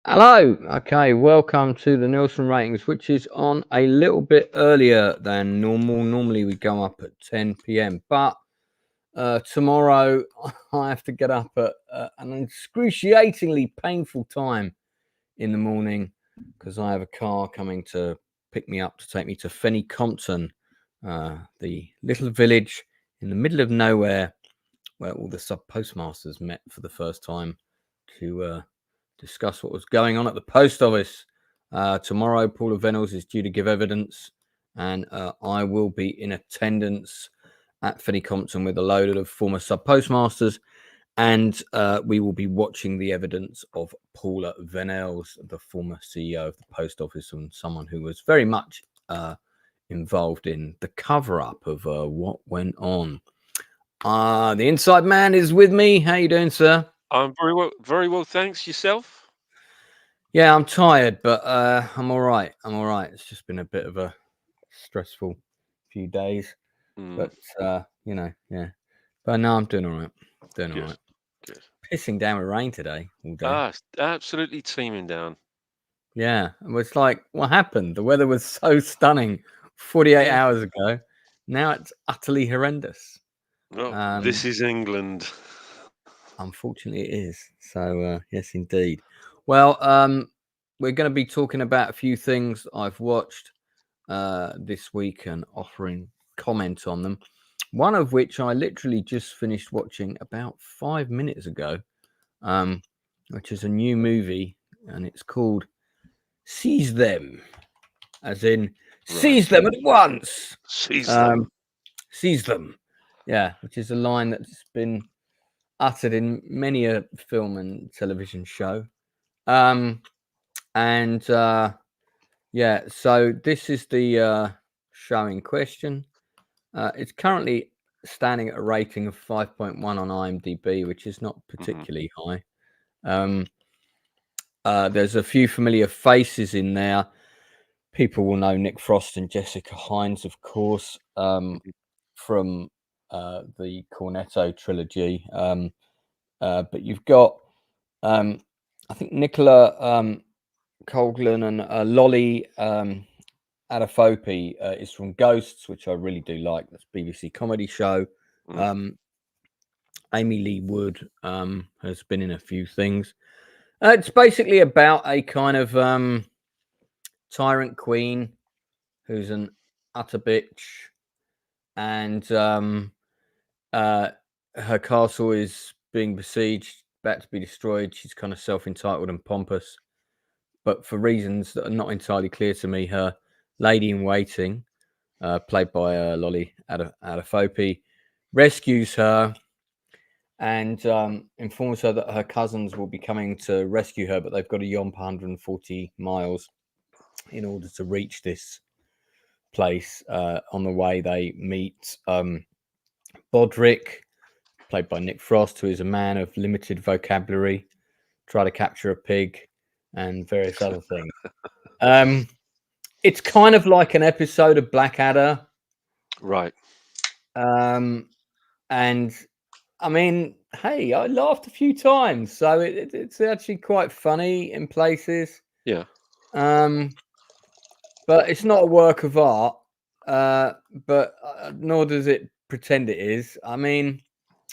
Hello. Okay, welcome to the Nielsen ratings, which is on a little bit earlier than normal. Normally we go up at 10 p.m., but tomorrow I have to get up at an excruciatingly painful time in the morning because I have a car coming to pick me up to take me to Fenny Compton, the little village in the middle of nowhere where all the sub postmasters met for the first time to discuss what was going on at the post office. Tomorrow, Paula Venables is due to give evidence, and I will be in attendance at Fenny Compton with a load of former sub postmasters, and we will be watching the evidence of Paula Venables, the former CEO of the post office, and someone who was very much involved in the cover-up of what went on. The inside man is with me. How you doing, sir? I'm very well, thanks. Yourself? Yeah, I'm tired, but I'm all right. It's just been a bit of a stressful few days, but yeah. But no, I'm doing all right. Good, good. Pissing down with rain today all day. It's absolutely teeming down. Yeah, it was like, what happened? The weather was so stunning 48 Yeah. hours ago. Now it's utterly horrendous. Well, this is England. Unfortunately, it is. So, yes, indeed. Well, we're going to be talking about a few things I've watched this week and offering comment on them. One of which I literally just finished watching about 5 minutes ago, which is a new movie, and it's called Seize Them, as in seize them at once. Seize them. Seize them. Yeah, which is a line that's been uttered in many a film and television show. Yeah, so this is the show in question. It's currently standing at a rating of 5.1 on IMDb, which is not particularly high. There's a few familiar faces in there. People will know Nick Frost and Jessica Hines, of course, from the Cornetto trilogy. But you've got, I think, Nicola Coughlan and Lolly Adefope is from Ghosts, which I really do like. That's a BBC comedy show. Amy Lee Wood has been in a few things. It's basically about a kind of tyrant queen who's an utter bitch, and her castle is being besieged, about to be destroyed. She's kind of self-entitled and pompous, but for reasons that are not entirely clear to me, her lady in waiting, played by Lolly Adefope, rescues her and informs her that her cousins will be coming to rescue her, but they've got to yomp 140 miles in order to reach this place. On the way, they meet Bodrick, played by Nick Frost, who is a man of limited vocabulary, try to capture a pig, and various other things. It's kind of like an episode of Blackadder. Right. And I mean, hey, I laughed a few times, so it's actually quite funny in places. Yeah. But it's not a work of art. But nor does it pretend it is. I mean,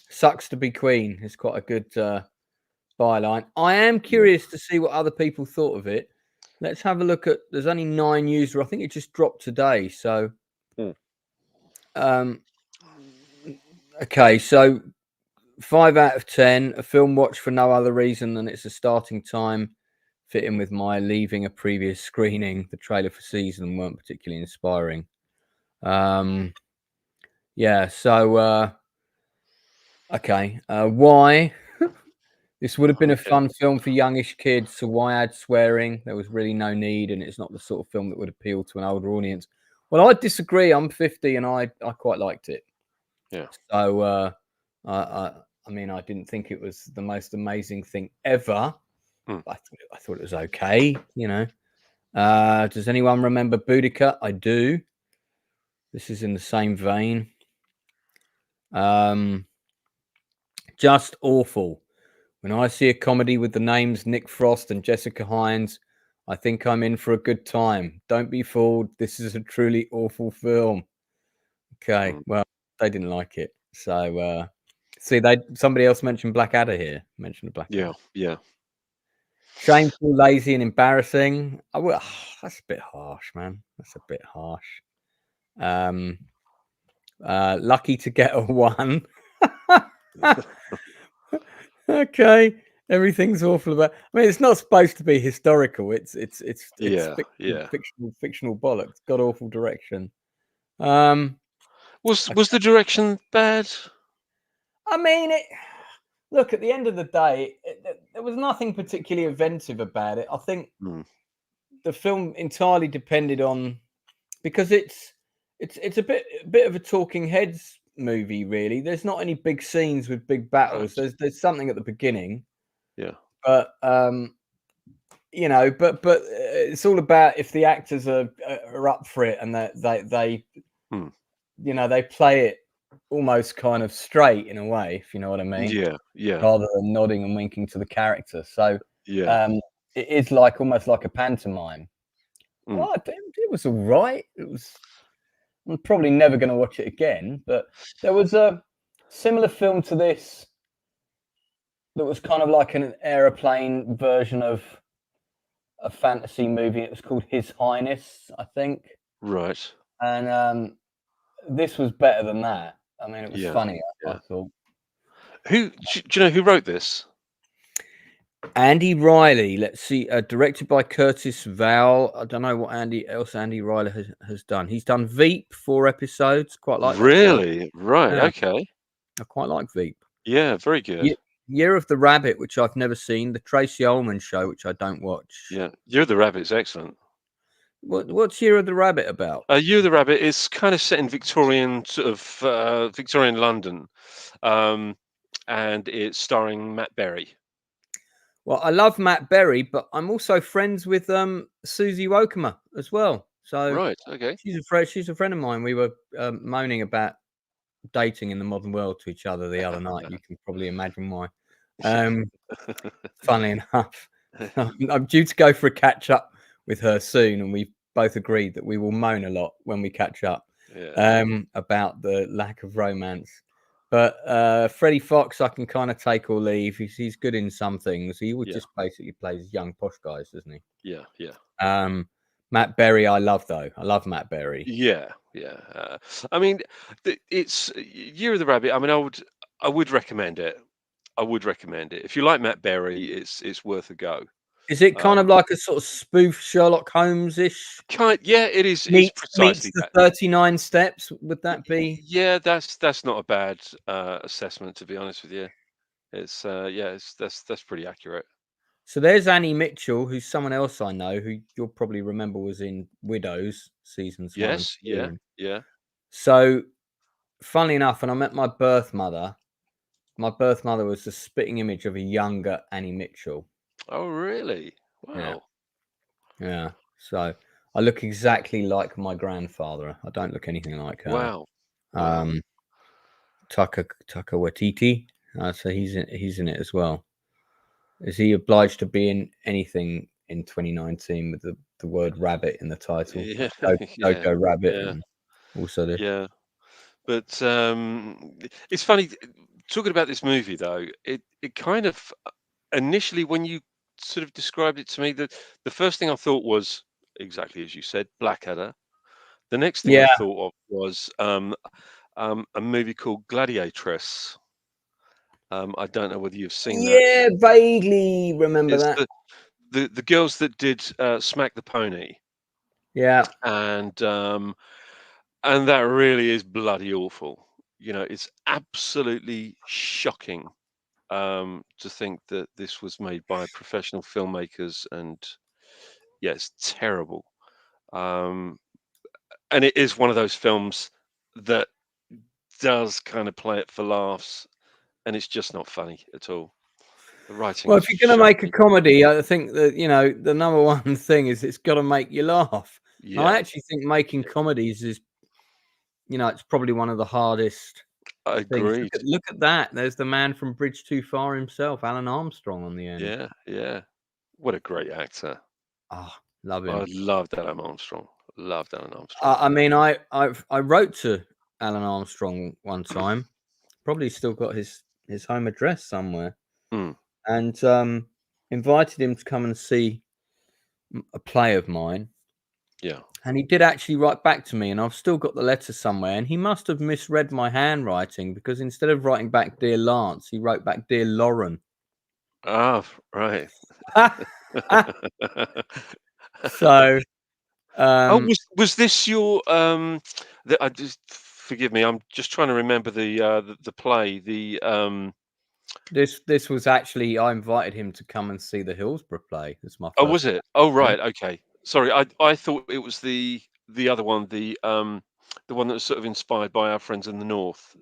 sucks to be queen is quite a good byline. I am curious to see what other people thought of it. Let's have a look at. There's only 9 users. I think it just dropped today. So, okay, so 5 out of 10. A film watched for no other reason than it's a starting time fitting with my leaving a previous screening. The trailer for season weren't particularly inspiring. Yeah, so okay. Why? This would have been a fun film for youngish kids, so why add swearing? There was really no need, and it's not the sort of film that would appeal to an older audience. Well, I disagree. I'm 50 and I quite liked it. Yeah. So I mean, I didn't think it was the most amazing thing ever. I thought it was okay, you know. Does anyone remember Boudica? I do. This is in the same vein. Just awful. When I see a comedy with the names Nick Frost and Jessica Hines, I think I'm in for a good time. Don't be fooled. This is a truly awful film. Okay, well, they didn't like it. So, see, somebody else mentioned Blackadder here. Mentioned Blackadder. Yeah. Shameful, lazy, and embarrassing. That's a bit harsh, man. That's a bit harsh. Lucky to get a 1. Okay, everything's awful about. I mean, it's not supposed to be historical. It's fictional bollocks. God awful direction. Was the direction bad? I mean, look, at the end of the day, there was nothing particularly inventive about it. I think the film entirely depended on, because it's a bit of a talking heads movie, really. There's not any big scenes with big battles. Right. There's something at the beginning. Yeah. But you know, but it's all about if the actors are up for it, and they you know, they play it almost kind of straight in a way, if you know what I mean. Yeah. Rather than nodding and winking to the character. So yeah. It is like almost like a pantomime. Oh, it was all right. I'm probably never going to watch it again, but there was a similar film to this that was kind of like an aeroplane version of a fantasy movie. It was called His Highness, I think. Right. And this was better than that. I mean, it was funny, I thought. Do you know who wrote this? Andy Riley. Let's see. Directed by Curtis Val. I don't know what Andy Riley has done. He's done Veep, 4 episodes. Quite like that. Really? Right. Yeah. Okay. I quite like Veep. Yeah, very good. Year of the Rabbit, which I've never seen. The Tracy Ullman Show, which I don't watch. Yeah, Year of the Rabbit's excellent. What's Year of the Rabbit about? Year of the Rabbit is kind of set in Victorian Victorian London, and it's starring Matt Berry. Well, I love Matt Berry, but I'm also friends with Susie Wokemer as well. So right, okay, she's a friend of mine. We were moaning about dating in the modern world to each other the other night. You can probably imagine why. Funnily enough, I'm due to go for a catch up with her soon, and we both agreed that we will moan a lot when we catch up about the lack of romance. But Freddie Fox, I can kind of take or leave. He's good in some things. He would just basically plays young posh guys, doesn't he? Yeah. Matt Berry, I love though. I love Matt Berry. Yeah. I mean, it's Year of the Rabbit. I mean, I would recommend it. If you like Matt Berry, it's worth a go. Is it kind of like a sort of spoof Sherlock Holmes-ish? Yeah, it is. It's precisely meets the 39 Steps. Would that be? Yeah, that's not a bad assessment, to be honest with you. It's that's pretty accurate. So there's Annie Mitchell, who's someone else I know, who you'll probably remember was in Widows seasons 1 and 2. Yeah. So, funnily enough, when I met my birth mother was the spitting image of a younger Annie Mitchell. Oh, really? Wow. Yeah. So I look exactly like my grandfather. I don't look anything like her. Wow. Taika Waititi. So he's in it as well. Is he obliged to be in anything in 2019 with the word rabbit in the title? Yeah. Jojo Rabbit. Yeah. And also this. Yeah. But it's funny talking about this movie though. It kind of initially when you sort of described it to me, the first thing I thought was exactly as you said, Blackadder. The next thing I thought of was a movie called Gladiatress. I don't know whether you've seen that. Yeah, vaguely remember that. The girls that did Smack the Pony. Yeah. And that really is bloody awful. You know, it's absolutely shocking to think that this was made by professional filmmakers, and it's terrible. And it is one of those films that does kind of play it for laughs, and it's just not funny at all. The writing. Well, if you're going to make a comedy, I think that the number one thing is it's got to make you laugh. Yeah. I actually think making comedies is, it's probably one of the hardest things. Agreed. Look at that. There's the man from Bridge Too Far himself, Alan Armstrong, on the end. Yeah, yeah. What a great actor. Ah, love I him. loved Alan Armstrong. Loved Alan Armstrong. I mean, I wrote to Alan Armstrong one time. Probably still got his home address somewhere, Mm, and invited him to come and see a play of mine. yeah. And he did actually write back to me, and I've still got the letter somewhere. And he must have misread my handwriting, because instead of writing back "Dear Lance," he wrote back "Dear Lauren." Ah, right. So, Oh, was this your I just forgive me, I'm just trying to remember the play. this was actually, I invited him to come and see the Hillsborough play. It's my Oh, first was play. it? Oh, Yeah. right, okay. Sorry, I thought it was the other one, the one that was sort of inspired by our friends in the north.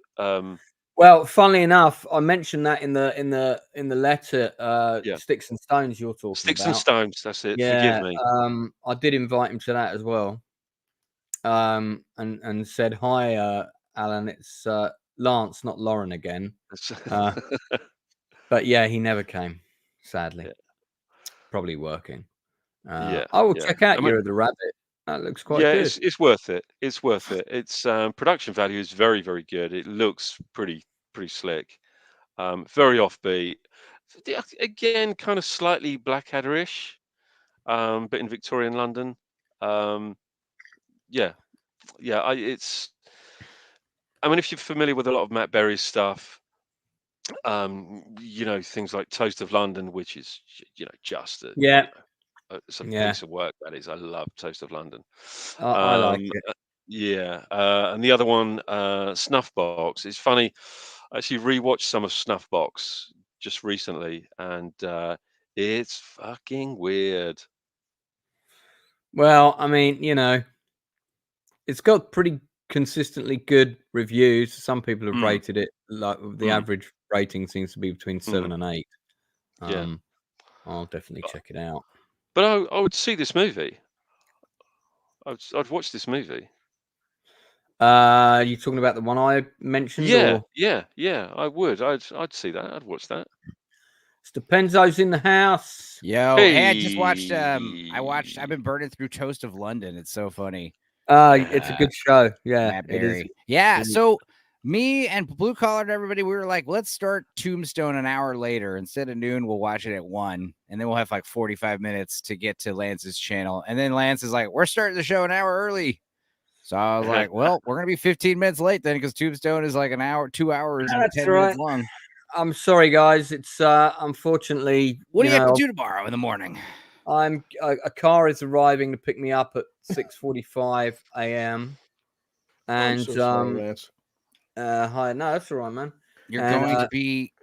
Well, funnily enough, I mentioned that in the letter, Yeah. Sticks and Stones you're talking Sticks and about. Stones, that's it. Forgive Yeah, me. I did invite him to that as well. And said, "Hi, Alan, it's Lance, not Lauren again." Uh, but yeah, he never came, sadly. Yeah, Probably working. yeah, I will yeah. check out I mean, Year of the Rabbit. That looks quite yeah, good. it's worth it. It's worth it. Its production value is very, very good. It looks pretty slick. Very offbeat. Again, kind of slightly Blackadder-ish, but in Victorian London. Um, yeah, yeah. I mean, if you're familiar with a lot of Matt Berry's stuff, things like Toast of London, which is just Yeah, it's a yeah, piece of work, that is. I love Toast of London. I like Um, it. yeah, and the other one, Snuffbox. It's funny. I actually rewatched some of Snuffbox just recently, and it's fucking weird. Well, I mean, it's got pretty consistently good reviews. Some people have Mm, rated it, like, the mm, average rating seems to be between mhm, 7 and 8. yeah, I'll definitely check it out. but I would see this movie. I'd watch this movie. You talking about the one I mentioned, Yeah, or yeah, yeah. I would. I'd see that. I'd watch that. it depends who's in the house? Yo, hey, I just watched. I've Hey. been burning through Toast of London. It's so funny. It's a good show. Yeah, Matt it is. Berry. Yeah. It is. So me and Blue Collar and everybody, we were like, let's start Tombstone an hour later. Instead of noon, we'll watch it at 1, and then we'll have like 45 minutes to get to Lance's channel. And then Lance is like, we're starting the show an hour early. So I was like, well, we're gonna be 15 minutes late then, because Tombstone is like an hour, 2 hours and That's 10 right. minutes long. I'm sorry, guys. It's unfortunately, What do you have to do tomorrow in the morning? a car is arriving to pick me up at 6:45 a.m. I'm and so sorry, Lance. hi. No, that's all right, man. You're And, going to be.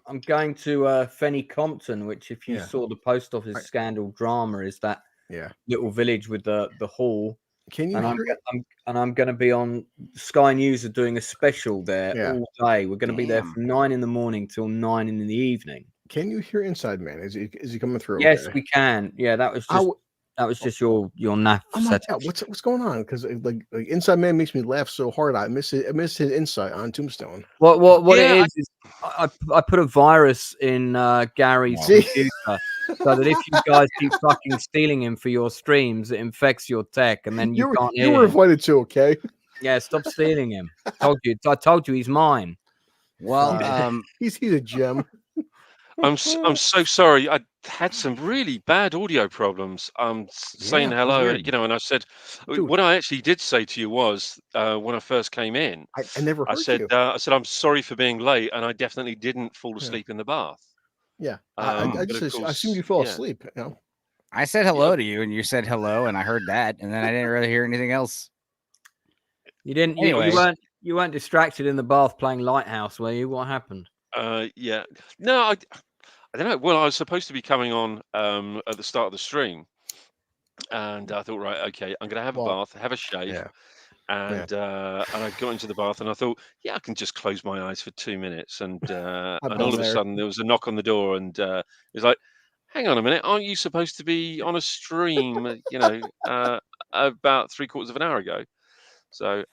I'm going to Fenny Compton, which, if you Yeah. saw the post office Right. scandal drama, is that Yeah. little village with the hall. Can you And hear I'm going to be on Sky News, are doing a special there all day. We're going to be there from 9 in the morning till 9 in the evening. Can you hear Inside Man? Is he coming through? Yes, okay? we can. Yeah, that was just your naff. I'm like, yeah, what's going on? Because like Inside Man makes me laugh so hard. I miss his insight on Tombstone. What Yeah, it is I put a virus in Gary's computer, so that if you guys keep fucking stealing him for your streams, it infects your tech, and then you can't hear You were him. invited too, okay? Yeah, stop stealing him. I told you he's mine. Well, he's a gem. I'm so sorry. I had some really bad audio problems. Saying Yeah, hello, weird. and I said, Dude. what I actually did say to you was, when I first came in, I never heard you. I said, I'm sorry for being late, and I definitely didn't fall asleep in the bath. Yeah, But I of course, assumed you fell asleep. You know? I said hello to you, and you said hello, and I heard that, and then I didn't really hear anything else. You didn't. Anyway. You weren't distracted in the bath playing Lighthouse, were you? What happened? Yeah, no, I don't know. Well, I was supposed to be coming on at the start of the stream, and I thought, right, okay, I'm gonna have a bath, have a shave. Yeah. And I got into the bath, and I thought, yeah, I can just close my eyes for 2 minutes, and all of a sudden there was a knock on the door, and it was like, hang on a minute, aren't you supposed to be on a stream? About 3/4 of an hour ago. So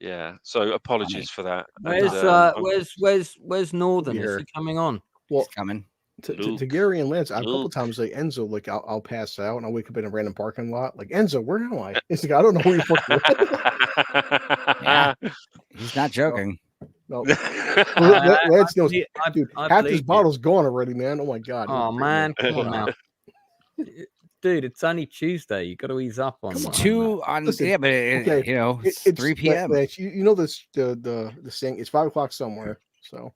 Yeah. So apologies for that. Where's And, where's Northern? Is Here. he coming on? Well, He's coming. to Gary and Lance, a couple Luke. times like Enzo, like I'll pass out and I'll wake up in a random parking lot. Like Enzo, where am I? It's like I don't know where you're fucking. Yeah. He's not joking. No, Lance knows. I Dude, half believe this you. bottle's gone already, man. Oh my god. Oh man, come on Yeah. now, dude. It's only Tuesday. You got to ease up on. Come It's on. 2 on. Listen, Yeah, but okay, you know, it's It's 3 p.m. Lance, you know this the saying. It's 5 o'clock somewhere. So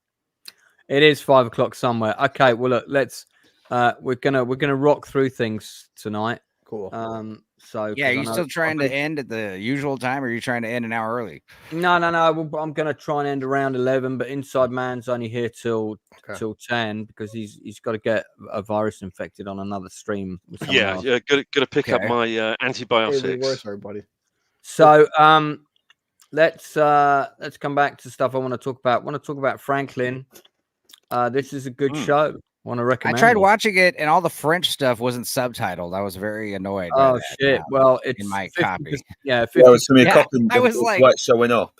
It is 5 o'clock somewhere. Okay, well look, let's. We're gonna rock through things tonight. cool. So Yeah, are 'cause I you know- still trying I'm to end at the usual time, or are you trying to end an hour early? No. I'm gonna try and end around 11, but Inside Man's only here till 10 because he's got to get a virus infected on another stream with someone Yeah, else. yeah, gotta pick up Okay. my Hey, antibiotics. where's everybody? So let's come back to stuff I want to talk about. I want to talk about Franklin. This is a good show. Want to I recommend tried it. watching it, and all the French stuff wasn't subtitled. I was very annoyed. by Oh that, shit! Well, it's in my 50%. copy. Yeah, Yeah, it's gonna be a Yeah, copy. I was it's like- white showing up.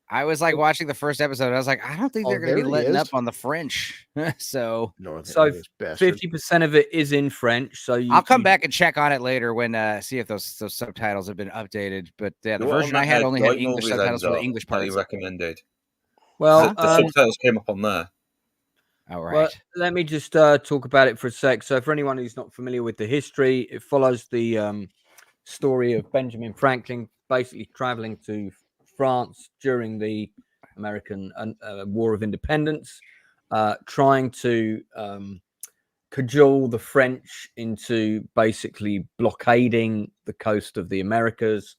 I was like watching the first episode. I was like, I don't think Oh, they're going to be there he letting is. up on the French. So So, 50. 50% of it is in French. So I'll come back and check on it later when see if those subtitles have been updated. But yeah, the What version on I had that only had light English movies subtitles for the ends English up that parts. you recommended. Well, the subtitles came up on there. All right. well, let me just talk about it for a sec. So, for anyone who's not familiar with the history, it follows the story of Benjamin Franklin basically traveling to France during the American War of Independence, trying to cajole the French into basically blockading the coast of the Americas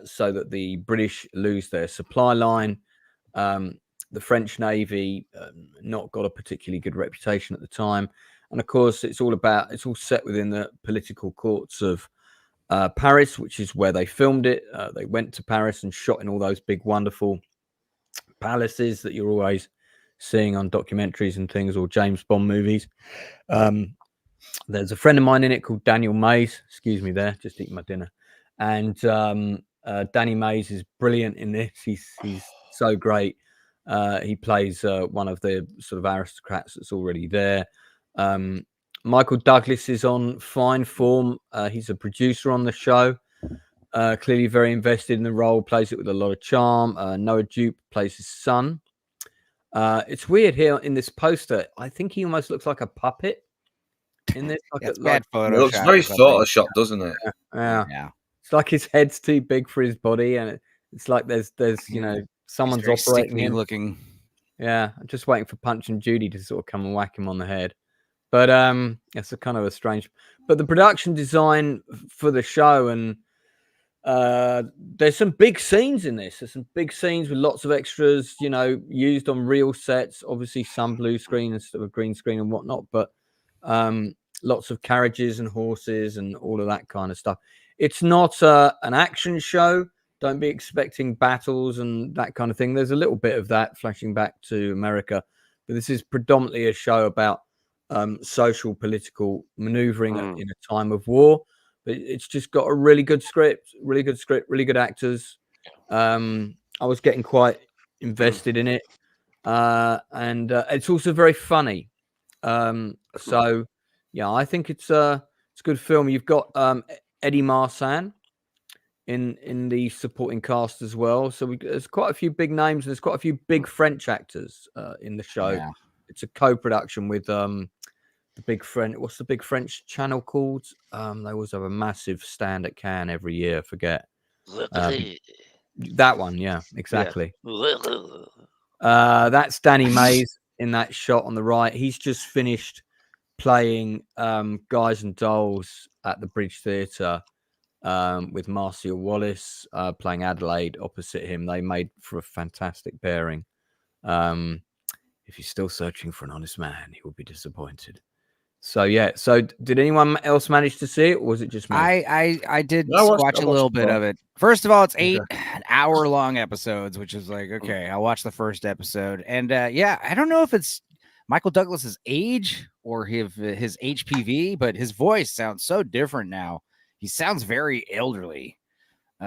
so that the British lose their supply line. The French Navy not got a particularly good reputation at the time. And of course, it's all set within the political courts of Paris, which is where they filmed it. They went to Paris and shot in all those big, wonderful palaces that you're always seeing on documentaries and things, or James Bond movies. There's a friend of mine in it called Daniel Mays. Excuse me there, just eating my dinner. And Danny Mays is brilliant in this. He's so great. He plays one of the sort of aristocrats that's already there. Michael Douglas is on fine form. He's a producer on the show. Clearly very invested in the role, plays it with a lot of charm. Noah Jupe plays his son. It's weird here in this poster. I think he almost looks like a puppet in this. It's bad It Photoshop. looks very or something. Photoshop, doesn't it? Yeah. It's like his head's too big for his body, and it's like there's someone's Very operating sticky him. looking. Yeah, I'm just waiting for Punch and Judy to sort of come and whack him on the head. But it's a kind of a strange. But the production design for the show, and there's some big scenes in this. There's some big scenes with lots of extras, used on real sets. Obviously, some blue screen instead of green screen and whatnot. But lots of carriages and horses and all of that kind of stuff. It's not an action show. Don't be expecting battles and that kind of thing. There's a little bit of that flashing back to America, but this is predominantly a show about social political maneuvering in a time of war. But it's just got a really good script, really good actors. I was getting quite invested in it, and it's also very funny. So yeah, I think it's a good film. You've got Eddie Marsan in the supporting cast as well. So there's quite a few big names. There's quite a few big French actors in the show. Yeah. It's a co-production with the big French. What's the big French channel called? They always have a massive stand at Cannes every year. I forget. That one, yeah, exactly. That's Danny Mays in that shot on the right. He's just finished playing Guys and Dolls at the Bridge Theatre with Marcia Wallace playing Adelaide opposite him. They made for a fantastic pairing. If you're still searching for an honest man, he will be disappointed. So yeah. So did anyone else manage to see it, or was it just me? I did I watched watch a little bit it. of it. First of all, it's 8 hour-long episodes, which is like, okay, I'll watch the first episode. And yeah, I don't know if it's Michael Douglas's age or his HPV, but his voice sounds so different now. He sounds very elderly.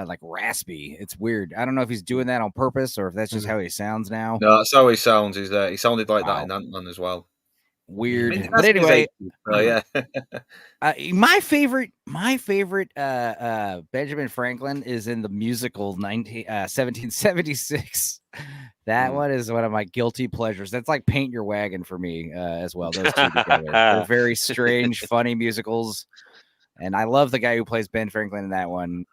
like raspy. It's weird. I don't know if he's doing that on purpose or if that's just how he sounds now. No, that's how he sounds. He sounded like that in Ant-Man as well. Weird. I mean, But anyway, yeah. my favorite Benjamin Franklin is in the musical 1776. That one is one of my guilty pleasures. That's like Paint Your Wagon for me as well. Those two together. They're very strange, funny musicals. And I love the guy who plays Ben Franklin in that one.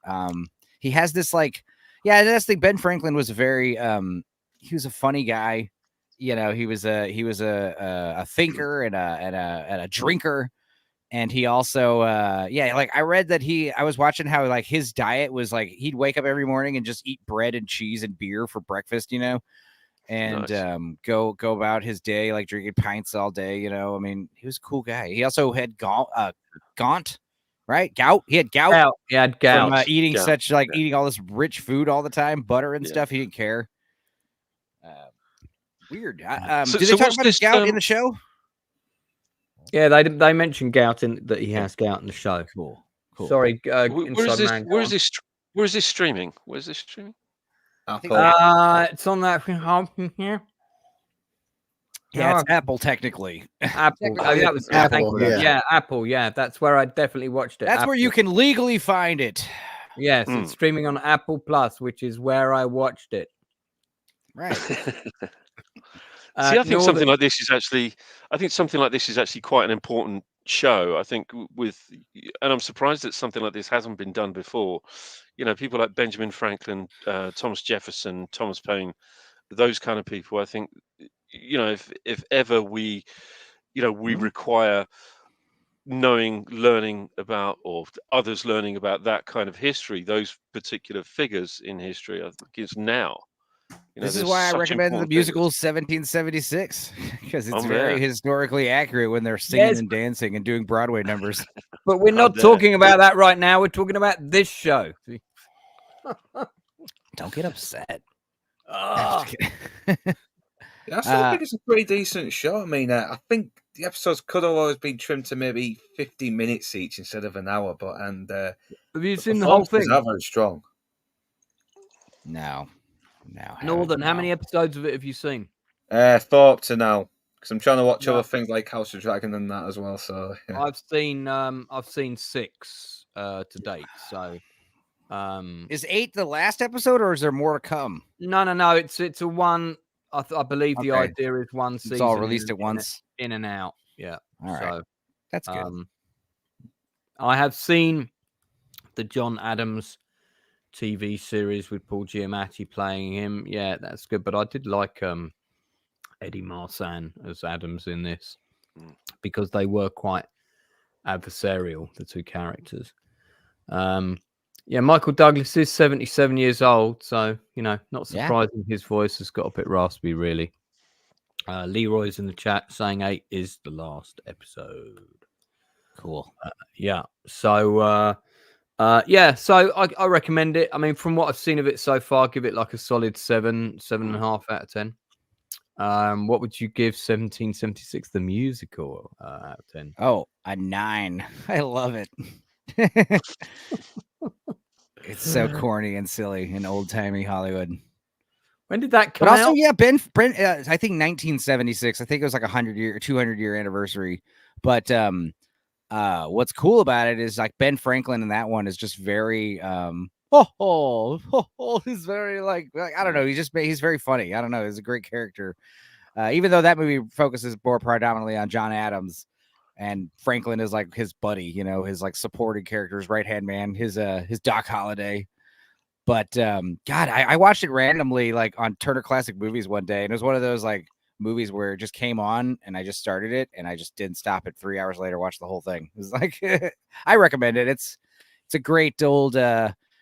He has this that's the thing. Ben Franklin was very he was a funny guy. You know, he was a thinker and a drinker. And he also, I read that I was watching how like his diet was like, he'd wake up every morning and just eat bread and cheese and beer for breakfast, you know, and Nice. go about his day, like drinking pints all day, you know. I mean, he was a cool guy. He also had gout. He had gout. He had gout. From eating Gout. eating all this rich food all the time, butter and Yeah. stuff. He didn't care. Weird. So- did so they talk what's about his this, gout in the show? Yeah, they mentioned gout that he has gout in the show. Cool. Sorry, Where Inside is this? Man, go Where on. is this? Where is this streaming? Where is this streaming? Apple. It's on that here. Yeah, it's Apple technically. Apple. Technically, That was Apple, thank you. yeah. Yeah, Apple. Yeah, that's where I definitely watched it. That's where you Apple. can legally find it. Yes, Mm. it's streaming on Apple Plus, which is where I watched it. Right. See, I think something Northern- like this is actually. I think something like this is actually quite an important show. I think and I'm surprised that something like this hasn't been done before. You know, people like Benjamin Franklin, Thomas Jefferson, Thomas Paine, those kind of people. I think, you know, if ever we require learning about, or others learning about that kind of history, those particular figures in history, I think it's now. You know, This is they're why I such recommend the important musical figures. 1776 because it's Oh, very man. historically accurate when they're singing Yes, and dancing and doing Broadway numbers. But we're not dare. talking about that right now. We're talking about this show. Don't get upset. Ah. Yeah, I still think it's a pretty decent show. I mean, I think the episodes could have always been trimmed to maybe 15 minutes each instead of an hour. But Have you seen the whole thing? Are very strong. No. Northern, how no. many episodes of it have you seen? Thought up to now, because I'm trying to watch No. other things like House of Dragon and that as well. So yeah. I've seen 6 to date. So Is 8 the last episode or is there more to come? no. It's a one. I believe the Okay. idea is one season. It's all released at once. in and out. Yeah. All right. So That's good. I have seen the John Adams TV series with Paul Giamatti playing him. Yeah, that's good. But I did like Eddie Marsan as Adams in this because they were quite adversarial, the two characters. Yeah, Michael Douglas is 77 years old, so not surprising his voice has got a bit raspy, really. Leroy's in the chat saying 8 is the last episode. Cool. Yeah. So so I recommend it. I mean, from what I've seen of it so far, give it like a solid 7.5 out of 10. What would you give 1776 the musical out of 10? Oh, a 9. I love it. It's so corny and silly and old timey Hollywood. When did that come But also, out? yeah, Brent, I think 1976. I think it was like 100-year, 200-year anniversary. But what's cool about it is like Ben Franklin in that one is just very he's very like I don't know. He's very funny. I don't know. He's a great character. Even though that movie focuses more predominantly on John Adams, and Franklin is like his buddy, his like supporting character, his right-hand man, his Doc Holliday. But God, I watched it randomly like on Turner Classic Movies one day, and it was one of those like movies where it just came on and I just started it and I just didn't stop it. 3 hours later, watched the whole thing. It was like I recommend it. It's a great old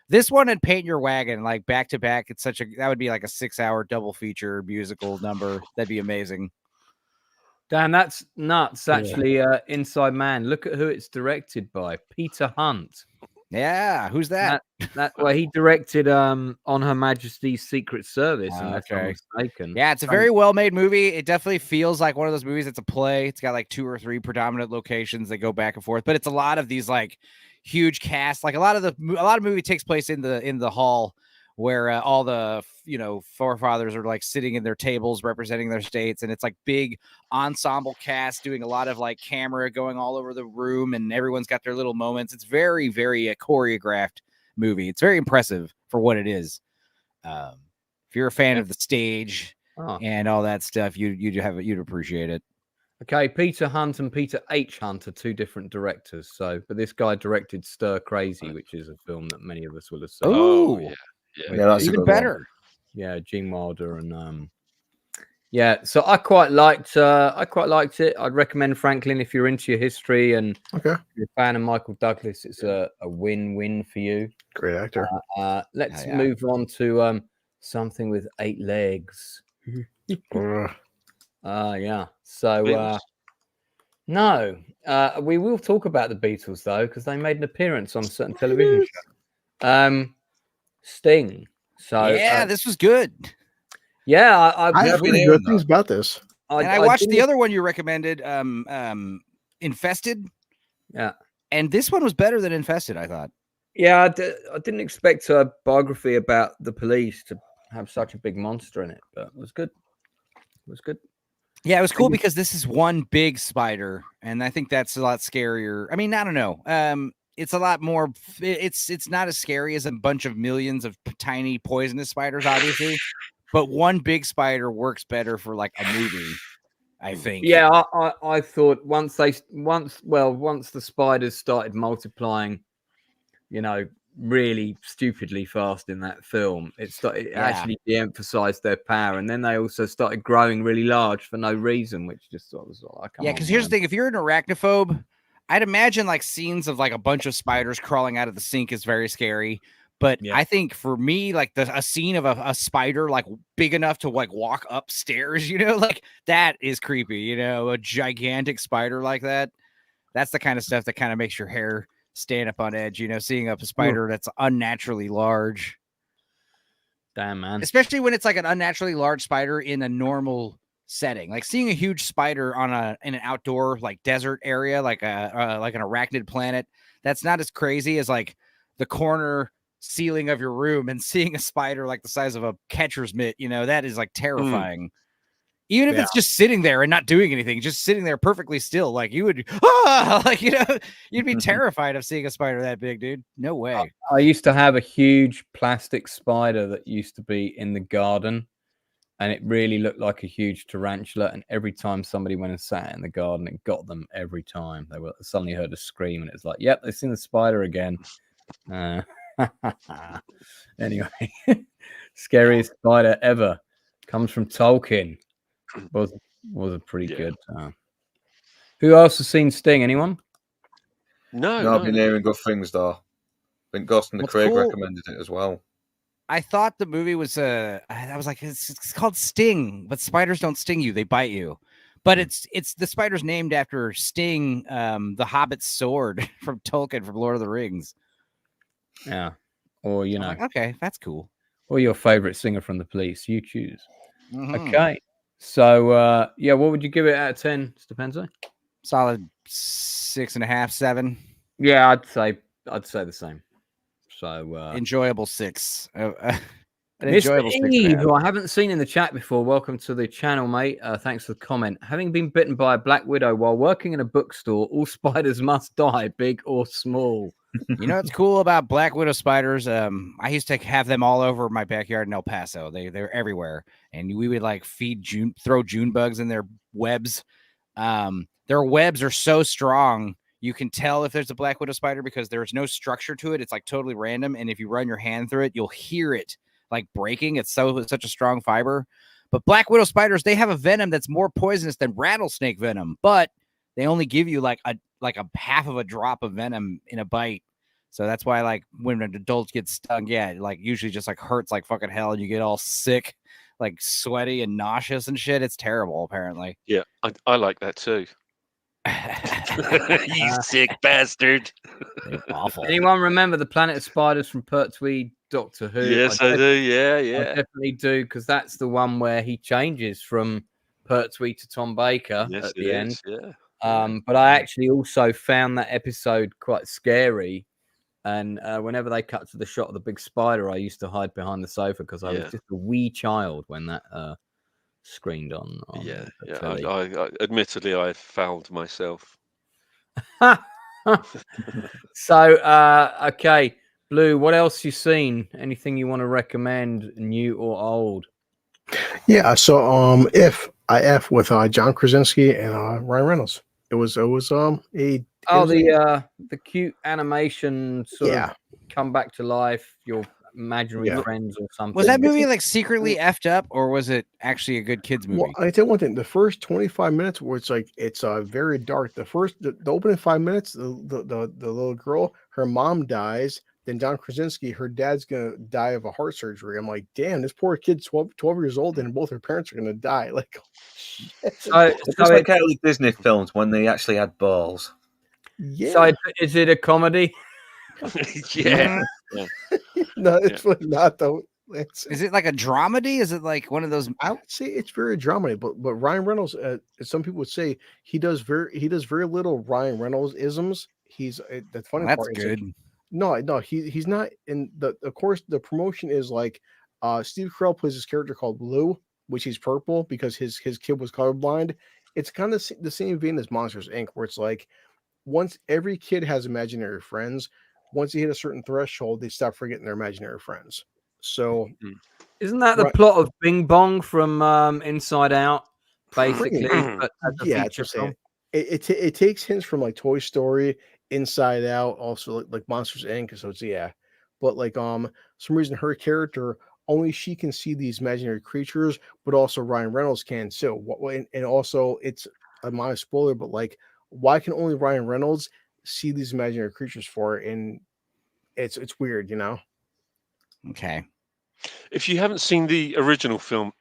this one and Paint Your Wagon, like back to back. That would be like a 6-hour double feature musical number. That'd be amazing. Dan, that's nuts. Actually, Inside Man. Look at who it's directed by. Peter Hunt. Yeah, who's that? Well, he directed On Her Majesty's Secret Service, unless I'm mistaken. Yeah, it's a very well-made movie. It definitely feels like one of those movies. It's a play. It's got like 2 or 3 predominant locations that go back and forth, but it's a lot of these like huge cast. Like a lot of movie takes place in the hall where all the forefathers are like sitting in their tables representing their states, and it's like big ensemble cast doing a lot of like camera going all over the room, and everyone's got their little moments. It's very, very choreographed movie. It's very impressive for what it is. If you're a fan of the stage and all that stuff, you'd appreciate it. Okay, Peter Hunt and Peter H. Hunt are two different directors. But this guy directed Stir Crazy, which is a film that many of us will have seen. Oh, yeah. That's even better. Yeah, Gene Wilder and so I quite liked it. I'd recommend Franklin if you're into your history and you're a fan of Michael Douglas. It's a win-win for you. Great actor. Let's move on to something with 8 legs. Yeah. So no, we will talk about the Beatles though, because they made an appearance on a certain television show. Sting. So yeah, this was good. Yeah, I've heard good things about this. I watched the other one you recommended, Infested. Yeah, and this one was better than Infested, I thought. Yeah, I didn't expect a biography about the police to have such a big monster in it, but it was good. It was good. Yeah, it was cool because this is one big spider, and I think that's a lot scarier. I mean, I don't know. It's a lot more. It's not as scary as a bunch of millions of tiny poisonous spiders, obviously. But one big spider works better for like a movie, I think. Yeah, I thought once the spiders started multiplying, really stupidly fast in that film, it actually de-emphasized their power, and then they also started growing really large for no reason, which just sort of was like, because here's the thing: if you're an arachnophobe, I'd imagine like scenes of like a bunch of spiders crawling out of the sink is very scary. But I think for me, like a scene of a spider like big enough to like walk upstairs, like that is creepy. A gigantic spider like that. That's the kind of stuff that kind of makes your hair stand up on edge. Seeing a spider that's unnaturally large. Damn, man. Especially when it's like an unnaturally large spider in a normal setting, like seeing a huge spider in an outdoor like desert area, like an arachnid planet. That's not as crazy as like the corner ceiling of your room and seeing a spider like the size of a catcher's mitt. That is like terrifying. Even if it's just sitting there and not doing anything, just sitting there perfectly still, like you would, you'd be terrified of seeing a spider that big, dude. No way. I used to have a huge plastic spider that used to be in the garden, and it really looked like a huge tarantula. And every time somebody went and sat in the garden, it got them every time. They were suddenly heard a scream, and it's like, yep, they've seen the spider again. Anyway, scariest spider ever comes from Tolkien. Was a pretty good. Who else has seen Sting? Anyone? No, I've been hearing good things though. I think Ghost and the Craig recommended it as well. I thought the movie was I was like, it's called Sting, but spiders don't sting you; they bite you. But it's the spider's named after Sting, the Hobbit's sword from Tolkien from Lord of the Rings. Yeah, or like, okay, that's cool. Or your favorite singer from the Police, you choose. Mm-hmm. Okay, so what would you give it out of 10, Stepenzo? Solid 6.5, 7. Yeah, I'd say the same. So enjoyable 6. Mr. E, who I haven't seen in the chat before, welcome to the channel, mate. Thanks for the comment. Having been bitten by a black widow while working in a bookstore, all spiders must die, big or small. What's cool about black widow spiders? I used to have them all over my backyard in El Paso. They're everywhere, and we would like throw June bugs in their webs. Their webs are so strong. You can tell if there's a black widow spider because there's no structure to it. It's like totally random. And if you run your hand through it, you'll hear it like breaking. It's such a strong fiber. But black widow spiders, they have a venom that's more poisonous than rattlesnake venom, but they only give you like a half of a drop of venom in a bite. So that's why like when an adult gets stung, it like usually just like hurts like fucking hell, and you get all sick, like sweaty and nauseous and shit. It's terrible, apparently. Yeah, I like that too. You sick bastard. Awful. Anyone remember the Planet of Spiders from Pertwee Doctor Who? Yes, I do. Yeah. I definitely do, because that's the one where he changes from Pertwee to Tom Baker at the end. Yeah. But I actually also found that episode quite scary And whenever they cut to the shot of the big spider, I used to hide behind the sofa because I was just a wee child when that screened on the telly. I admittedly, I fouled myself. So, okay, Blue, what else you seen? Anything you want to recommend, new or old? Yeah, so If with John Krasinski and Ryan Reynolds. It was the cute animation sort of come back to life, your imaginary friends or something. Was that movie like secretly effed up, or was it actually a good kids movie? Well, I tell you one thing: the first 25 minutes, where it's very dark. The opening 5 minutes, the little girl, her mom dies. Then John Krasinski, her dad's gonna die of a heart surgery. I'm like, damn, this poor kid's 12 years old, and both her parents are gonna die. Like, it's like early Disney films when they actually had balls. Yeah. So is it a comedy? Yeah. No, it's really not though. Is it like a dramedy? Is it like one of those? I would say it's very dramedy, but Ryan Reynolds, some people would say he does very little Ryan Reynolds isms. He's the funny That's part. Good. No, he's not in the. Of course, the promotion is like Steve Carell plays this character called Blue, which he's purple because his kid was colorblind. It's kind of the same vein as Monsters Inc., where it's like once every kid has imaginary friends, once they hit a certain threshold, they stop forgetting their imaginary friends. So, isn't that the plot of Bing Bong from Inside Out? Basically, but yeah, it takes hints from like Toy Story, Inside Out, also like Monsters Inc. So it's but like some reason her character only she can see these imaginary creatures, but also Ryan Reynolds can too. And also it's a minor spoiler, but like why can only Ryan Reynolds see these imaginary creatures for? And it's weird, Okay. If you haven't seen the original film,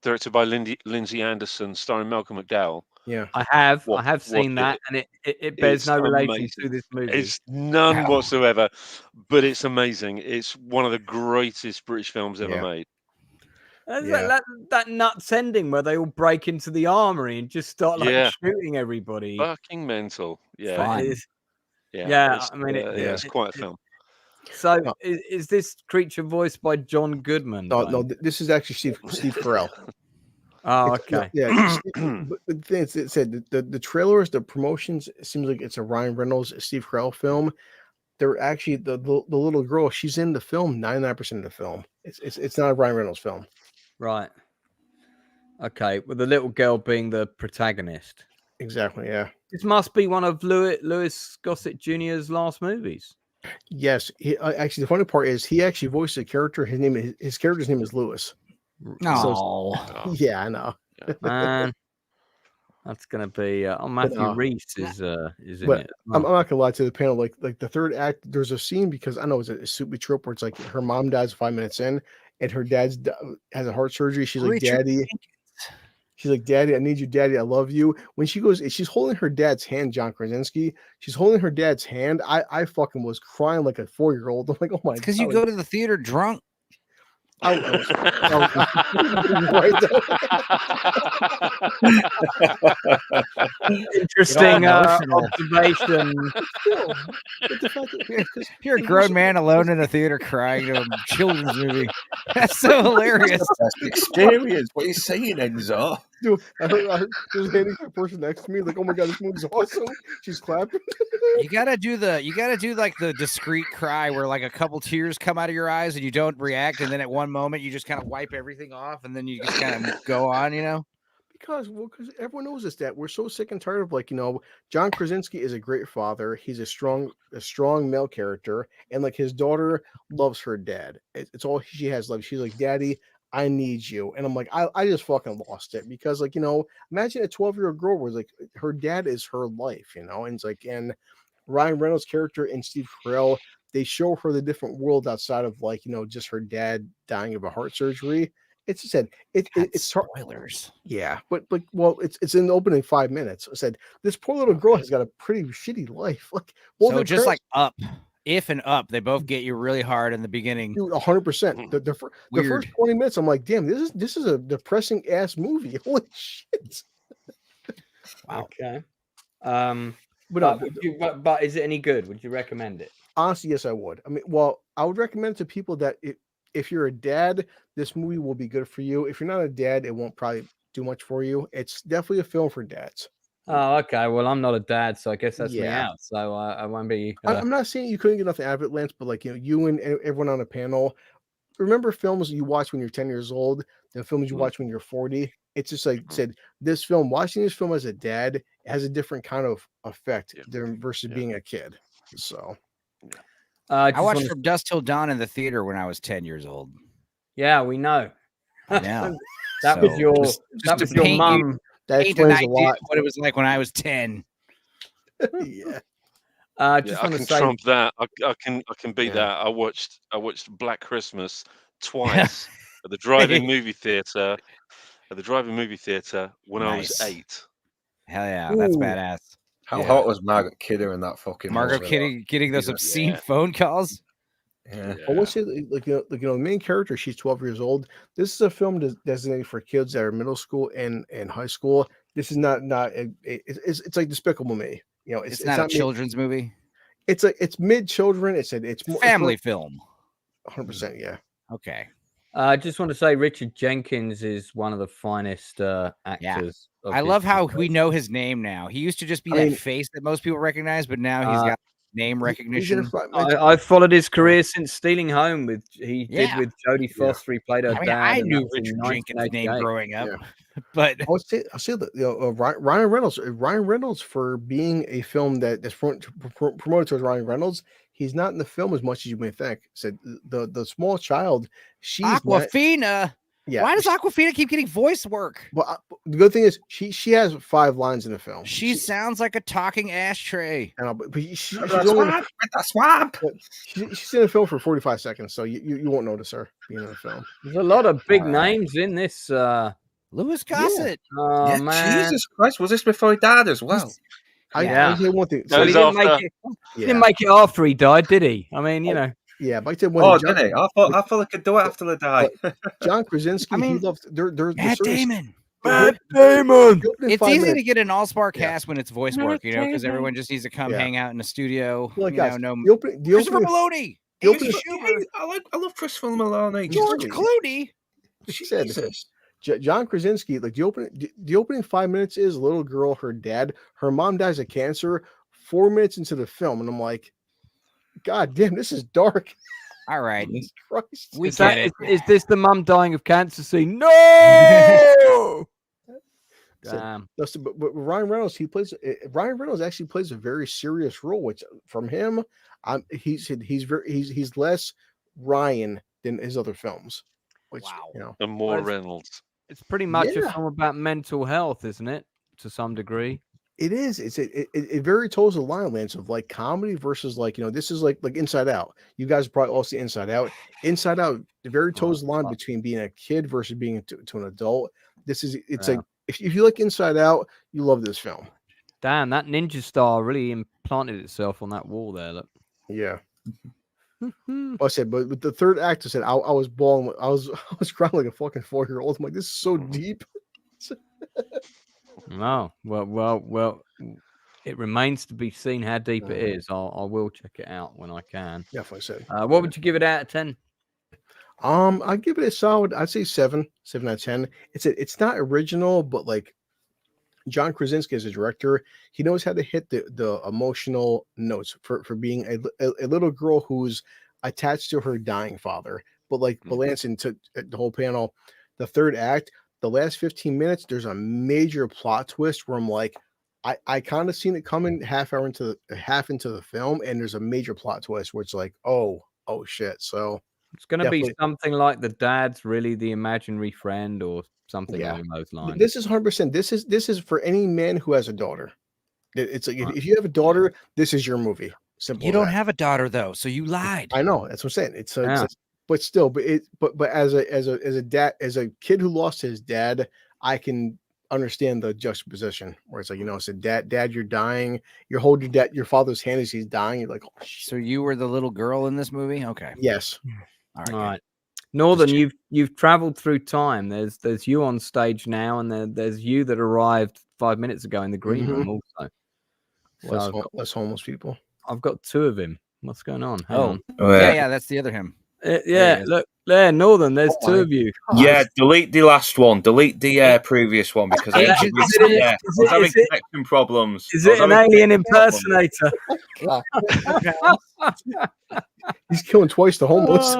directed by Lindsay Anderson, starring Malcolm McDowell. Yeah, I have seen that, and it bears no relation to this movie. It's none whatsoever, but it's amazing. It's one of the greatest British films ever made. That nuts ending where they all break into the armory and just start shooting everybody. Fucking mental. Yeah. It's quite a film. So is this creature voiced by John Goodman? No, this is actually Steve Carell. Oh, okay. But the thing is, it said the trailers, the promotions, it seems like it's a Ryan Reynolds, Steve Carell film. They're actually the little girl. She's in the film 99% of the film. It's not a Ryan Reynolds film. Right. Okay. With the little girl being the protagonist. Exactly. Yeah. This must be one of Louis Gossett Jr.'s last movies. Yes. Actually, the funny part is he actually voiced a character. His character's name is Lewis. No. Yeah, I know. Man, that's gonna be. Matthew Reese is in it. I'm not gonna lie to the panel. Like the third act, there's a scene because I know it's a soupy trope where it's like her mom dies 5 minutes in, and her dad has a heart surgery. She's like, Daddy. She's like, Daddy, I need you, Daddy. I love you. When she goes, she's holding her dad's hand, John Krasinski. She's holding her dad's hand. I fucking was crying like a 4-year-old. I'm like, oh my god. Because you go to the theater drunk. Interesting observation. You're a grown man alone in a theater crying to a children's movie. That's so hilarious. Experience. What are you saying, Enzo? Dude, I heard there's a handicapped person next to me. Like, oh my god, this movie's awesome. She's clapping. You gotta do like the discreet cry where like a couple tears come out of your eyes and you don't react, and then at one moment you just kind of wipe everything off, and then you just kind of go on, Because everyone knows this, that we're so sick and tired of John Krasinski is a great father. He's a strong male character, and like his daughter loves her dad. It's all she has love. She's like, Daddy, I need you. And I'm like, I just fucking lost it because imagine a 12-year-old girl where like her dad is her life, and it's like, and Ryan Reynolds' character and Steve Carell, they show her the different world outside of just her dad dying of a heart surgery. It's said it's spoilers. Yeah, but it's in the opening 5 minutes. I said this poor little girl has got a pretty shitty life. Like, so just like Up. If and Up, they both get you really hard in the beginning. 100%. The first 20 minutes, I'm like, damn, this is a depressing ass movie. Holy shit! Wow. Okay. But is it any good? Would you recommend it? Honestly, yes, I would. I mean, well, I would recommend to people that if you're a dad, this movie will be good for you. If you're not a dad, it won't probably do much for you. It's definitely a film for dads. Oh, okay. Well, I'm not a dad, so I guess that's me Yeah. out. So I won't be. I'm not saying you couldn't get enough out of it, Lance, but like you and everyone on the panel, remember films you watch when you're 10 years old, the films you watch when you're 40. It's just like said, this film, watching this film as a dad has a different kind of effect versus being a kid. So I watched From Dusk Till Dawn in the theater when I was 10 years old. Yeah, we know. I know. That was your mum. That explains a lot. What it was like when I was 10. Yeah. I can trump that. I can beat that. I watched Black Christmas twice at the drive-in movie theater. At the drive-in movie theater when I was 8. Hell yeah, that's badass. How hot was Margaret Kidder in that fucking Margaret Kidder getting those obscene phone calls? Yeah. I want to say, like the main character, she's 12 years old. This is a film designated for kids that are middle school and high school. This is not it's like Despicable Me. You know, it's not a children's movie. It's mid children. It's more family film. 100%. Yeah. Okay. I just want to say Richard Jenkins is one of the finest actors. I love how we know his name now. He used to just be that face that most people recognize, but now he's got name recognition. I've followed his career since Stealing Home with did with Jodie Foster. He played her dad. I knew Richard Jenkins' name growing up, but I'll say that Ryan Reynolds for being a film that's promoted towards Ryan Reynolds. He's not in the film as much as you may think. Said the small child, she's Awkwafina. Yeah. Why does Awkwafina keep getting voice work? Well, the good thing is she has 5 lines in the film. She sounds like a talking ashtray. But she's in the film for 45 seconds, so you won't notice her being in the film. There's a lot of big names in this. Louis Gossett. Yeah. Oh man! Jesus Christ! Was this before he died as well? I say one thing. So he didn't make it after he died, did he? I mean, you know. Yeah, but I said did he? I thought I could do it after they died. John Krasinski, he loved Matt Damon. Matt Damon. It's easy to get an all-star cast when it's voice work, you know, because everyone just needs to come hang out in the studio. Like guys, Christopher Maloney. I love Christopher Maloney. George Clooney. Jesus. John Krasinski, like the opening 5 minutes is a little girl, her dad, her mom dies of cancer. 4 minutes into the film, and I'm like, God damn, this is dark. All right, Christ. We get it. Is this the mum dying of cancer scene? No. Damn. But Ryan Reynolds actually plays a very serious role, which from him, he's less Ryan than his other films. Which, and more Reynolds. It's pretty much a film about mental health, isn't it? To some degree. It is. It very toes the line, Lance, of like comedy versus like, you know, this is like Inside Out. You guys probably all see Inside Out. Inside Out, it very toes the line between being a kid versus being to an adult. Like if you like Inside Out, you love this film. Damn, that ninja star really implanted itself on that wall there. Look. Yeah. I said, but with the third act, I said I was bawling. I was crying like a fucking 4-year-old. I'm like, this is so deep. No, well. It remains to be seen how deep it is. I will check it out when I can. Definitely said. What would you give it out of 10? I'd give it a solid. I'd say 7 out of 10. It's not original, but like John Krasinski as a director, he knows how to hit the emotional notes for being a little girl who's attached to her dying father. But like Balancing to the whole panel, the third act, the last 15 minutes, there's a major plot twist where I'm like, I kind of seen it coming half into the film, and there's a major plot twist where it's like, oh shit. So it's going to be something like the dad's really the imaginary friend or something along those lines. This is 100%. This is for any man who has a daughter. It's like if you have a daughter, this is your movie. Simple. You don't have a daughter though, so you lied. I know. That's what I'm saying. But still, but as a dad, as a kid who lost his dad, I can understand the juxtaposition where it's like, you know, it's a dad, you're dying, you're holding your father's hand as he's dying. You're like, oh, so you were the little girl in this movie? Okay. Yes. All right. Northern, you've traveled through time. There's you on stage now, and there's you that arrived 5 minutes ago in the green room also. Less homeless people. I've got 2 of him. What's going on? Hang Oh, on. yeah, that's the other him. Yeah, look there, Northern. There's two of you. Yeah, delete the last one. Delete the previous one because I was having connection problems. Is it an alien impersonator? He's killing twice the homeless.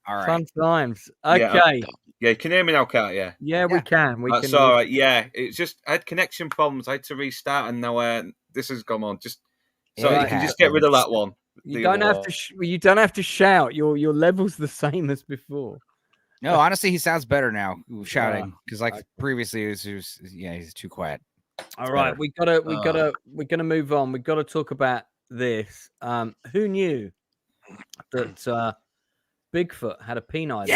All right. Fun times. Okay. Yeah, you can hear me now, can't you? Yeah, we can. That's all right. Yeah, it's just I had connection problems. I had to restart, and now this has gone on. Just so you can just get rid of that one. You don't have to. You don't have to shout. Your level's the same as before. No, honestly, he sounds better now shouting because like previously he was he's too quiet. All right, we gotta move on. We gotta talk about this. Who knew that Bigfoot had a penis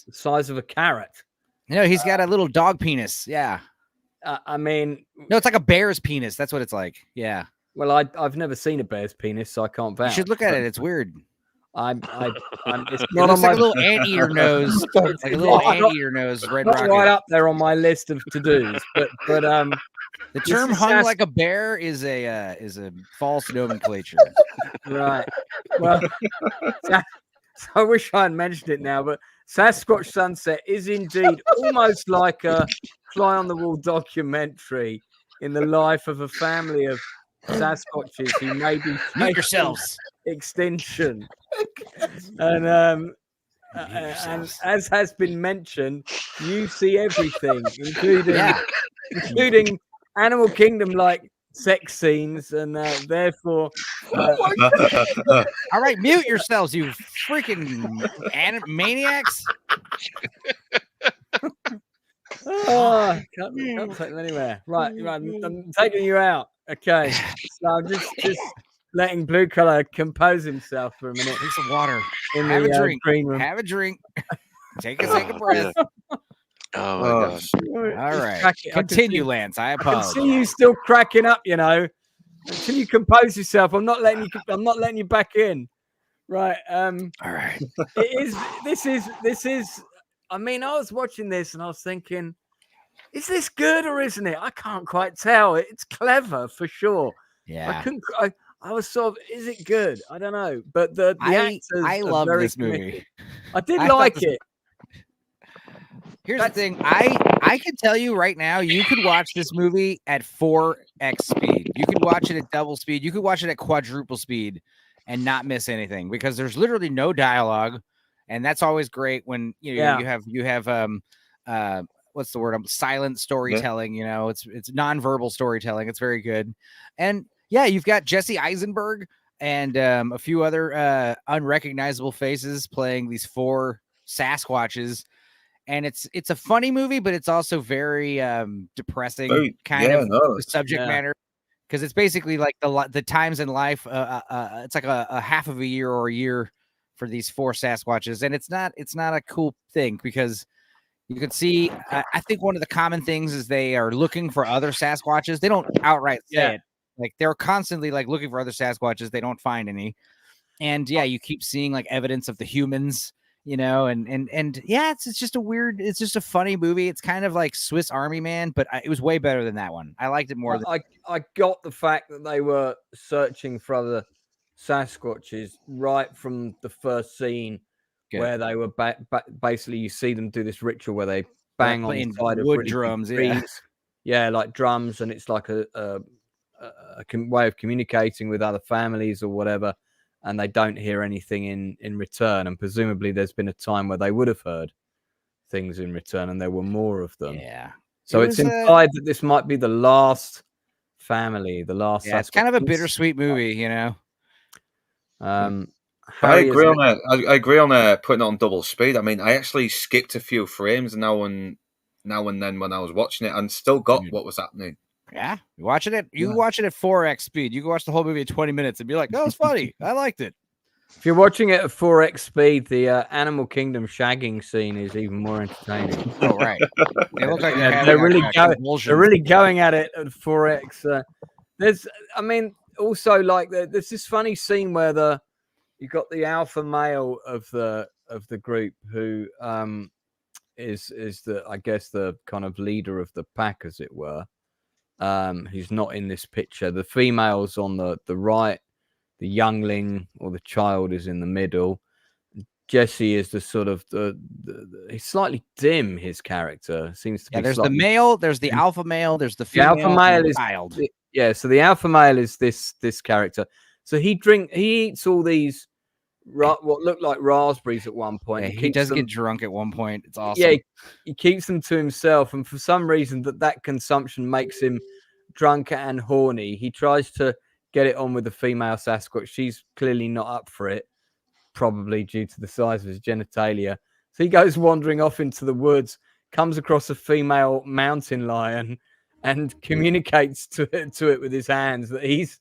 the size of a carrot? You know, he's got a little dog penis. Yeah. I mean, no, it's like a bear's penis. That's what it's like. Yeah. Well, I've never seen a bear's penis, so I can't vouch. You should look at it. It's weird. It's not on my... like a little anteater nose, like a little anteater nose. Red Rocket. Right up there on my list of to-dos, but the term "hung like a bear" is a false nomenclature. Right. Well, I wish I had mentioned it now, but Sasquatch Sunset is indeed almost like a fly-on-the-wall documentary in the life of a family of Sasquatches who may be yourselves extinction. And as has been mentioned, you see everything, including Animal Kingdom like sex scenes, and therefore all right, mute yourselves, you freaking maniacs. Oh, can't take them anywhere. Right, I'm taking you out. Okay, so I'm just letting Blue Collar compose himself for a minute. Drink some water. Have a drink. Green room. Have a drink. Take a breath. Oh my gosh! All right, continue, Lance. I apologize. I can see you still cracking up. You know, until you compose yourself, I'm not letting you back in. Right. All right. This is. I mean, I was watching this and I was thinking, is this good or isn't it? I can't quite tell. It's clever for sure. Yeah. I was sort of, is it good? I don't know. But the actors I love this movie. I did like it. Here's the thing. I can tell you right now, you could watch this movie at 4x speed. You could watch it at double speed. You could watch it at quadruple speed and not miss anything because there's literally no dialogue. And that's always great when you have what's the word? Silent storytelling. You know, it's nonverbal storytelling. It's very good. And yeah, you've got Jesse Eisenberg and a few other unrecognizable faces playing these 4 Sasquatches. And it's a funny movie, but it's also very depressing the subject matter, because it's basically like the times in life. It's like a half of a year or a year for these 4 Sasquatches, and it's not a cool thing because you can see. I think one of the common things is they are looking for other Sasquatches. They don't outright say it. Like they're constantly like looking for other Sasquatches. They don't find any, and you keep seeing like evidence of the humans. You know, and it's just it's just a funny movie. It's kind of like Swiss Army Man, but it was way better than that one. I liked it more. I got the fact that they were searching for other Sasquatches right from the first scene. Good. Where they were basically, you see them do this ritual where they bang on the side of wood drums, like drums, and it's like a way of communicating with other families or whatever. And they don't hear anything in return. And presumably there's been a time where they would have heard things in return and there were more of them. Yeah. So it's implied that this might be the last family, the last. Yeah, it's kind of a bittersweet movie, you know. I agree on that. I agree on putting it on double speed. I mean, I actually skipped a few frames now and then when I was watching it and still got what was happening. Yeah, you watch it at 4x speed. You can watch the whole movie in 20 minutes and be like, "Oh, it's funny. I liked it." If you're watching it at 4x speed, the Animal Kingdom shagging scene is even more entertaining. Oh, right. They look like they're really going at it at 4x. There's also like there's this funny scene where you got the alpha male of the group who is the kind of leader of the pack, as it were. Who's not in this picture. The females on the right youngling or the child is in the middle. Jesse is the sort of he's slightly dim. His character seems to be. There's the slightly male, there's the alpha male, there's the female, alpha male and is child. So the alpha male is this character. So he eats all these what look like raspberries at one point. Yeah, he does get drunk at one point. It's awesome. Yeah, he keeps them to himself, and for some reason that consumption makes him drunk and horny. He tries to get it on with the female Sasquatch. She's clearly not up for it, probably due to the size of his genitalia. So he goes wandering off into the woods, comes across a female mountain lion, and communicates to it with his hands that he's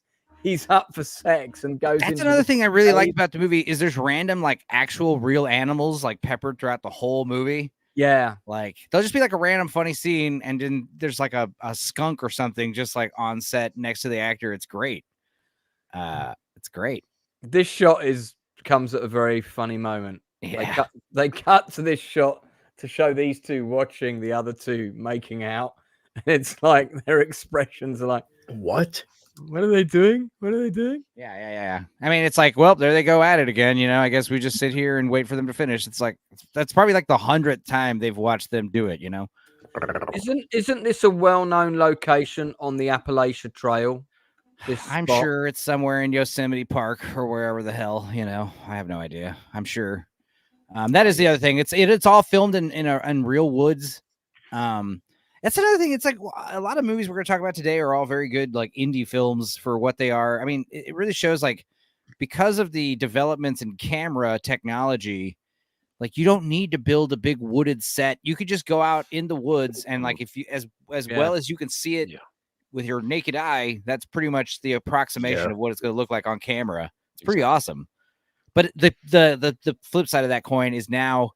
up for sex, and goes. That's another thing I really liked about the movie is there's random like actual real animals like peppered throughout the whole movie. Yeah, like there'll just be like a random funny scene, and then there's like a skunk or something just like on set next to the actor. It's great. It's great. This shot comes at a very funny moment. Yeah. They cut to this shot to show these two watching the other two making out. And it's like their expressions are like, what? What are they doing? What are they doing? Yeah. I mean, it's like, well, there they go at it again. You know, I guess we just sit here and wait for them to finish. It's like, that's probably like the 100th time they've watched them do it, you know? Isn't this a well-known location on the Appalachia Trail? I'm sure it's somewhere in Yosemite Park or wherever the hell, you know, I have no idea. I'm sure. That is the other thing. It's all filmed in real woods. That's another thing. It's like a lot of movies we're going to talk about today are all very good, like indie films for what they are. I mean, it really shows like because of the developments in camera technology, like you don't need to build a big wooded set. You could just go out in the woods and like if you as well as you can see it with your naked eye, that's pretty much the approximation of what it's going to look like on camera. It's pretty awesome. But the flip side of that coin is now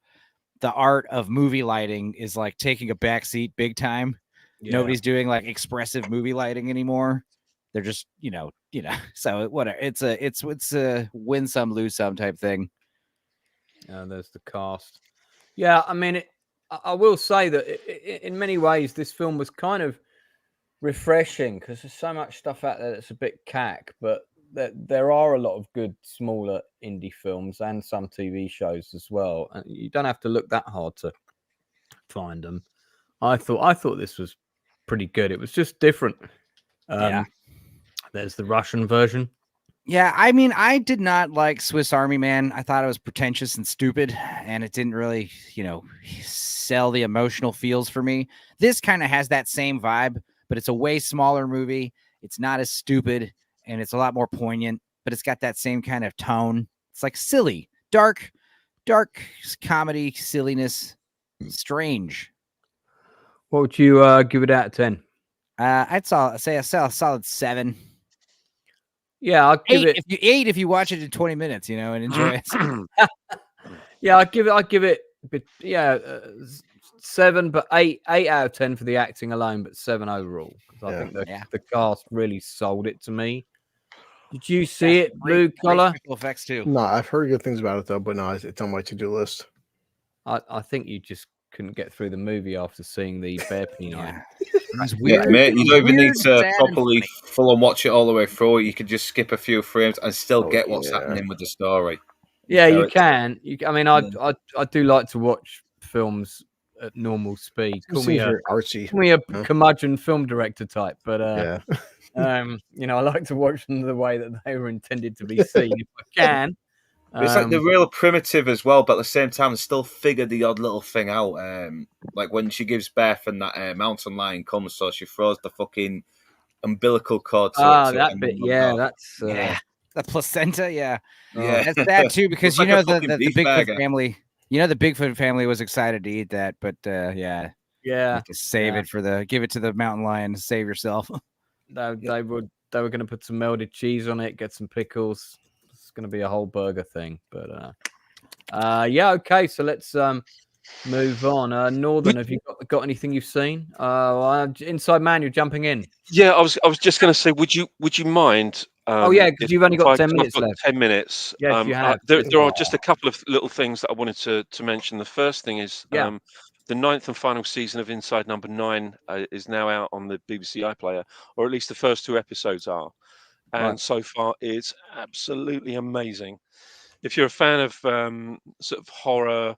the art of movie lighting is like taking a backseat big time. Yeah. Nobody's doing like expressive movie lighting anymore. They're just, you know, so whatever. It's a win some, lose some type thing. There's the cast. Yeah. I mean, I will say that in many ways, this film was kind of refreshing because there's so much stuff out there that's a bit cack, but there are a lot of good smaller indie films and some TV shows as well. And you don't have to look that hard to find them. I thought this was pretty good. It was just different. There's the Russian version. Yeah, I mean, I did not like Swiss Army Man. I thought it was pretentious and stupid, and it didn't really, sell the emotional feels for me. This kind of has that same vibe, but it's a way smaller movie. It's not as stupid. And it's a lot more poignant, but it's got that same kind of tone. It's like silly, dark comedy, silliness, strange. What would you give it out of 10? I'd say a solid 7. Yeah, I'll give it 8 if you watch it in 20 minutes, and enjoy it. Yeah, I'll give it 7, but 8 out of 10 for the acting alone, but 7 overall. I think the cast really sold it to me. Did you see it, Blue Collar? Effects too. No, I've heard good things about it though, but no, it's on my to-do list. I think you just couldn't get through the movie after seeing the bear penile. Yeah, mate, you don't even need to properly full on watch it all the way through. You could just skip a few frames and still get what's happening with the story. Yeah, you can. I mean, I do like to watch films at normal speed. Call me a curmudgeon film director type, but I like to watch them the way that they were intended to be seen if I can. It's like they're real primitive as well, but at the same time, they still figure the odd little thing out. Like when she gives birth and that mountain lion comes, so she throws the fucking umbilical cord. That bit, that's the placenta, that's that too, because the Bigfoot family. The Bigfoot family was excited to eat that, but save it give it to the mountain lion. Save yourself. They were going to put some melted cheese on it, get some pickles. It's going to be a whole burger thing, but okay. So let's move on. Northern, have you got anything you've seen? Inside Man, you're jumping in. Yeah, I was just going to say, would you mind? Because you've only got 10 minutes left. 10 minutes. Yes, you have. There are just a couple of little things that I wanted to mention. The first thing is the 9th and final season of Inside Number 9 is now out on the BBC iPlayer, or at least the first 2 episodes are. and Right. so far it's absolutely amazing. If you're a fan of sort of horror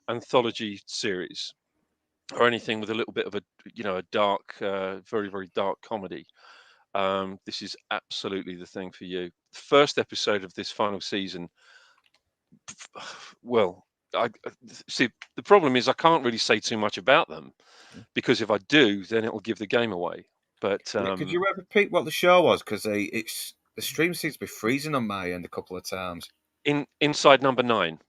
anthology series or anything with a little bit of a dark, very, very dark comedy, this is absolutely the thing for you. The first episode of this final season, well, I see. The problem is I can't really say too much about them because if I do, then it will give the game away. But Could you repeat what the show was? Because the stream seems to be freezing on my end a couple of times. Inside Number 9.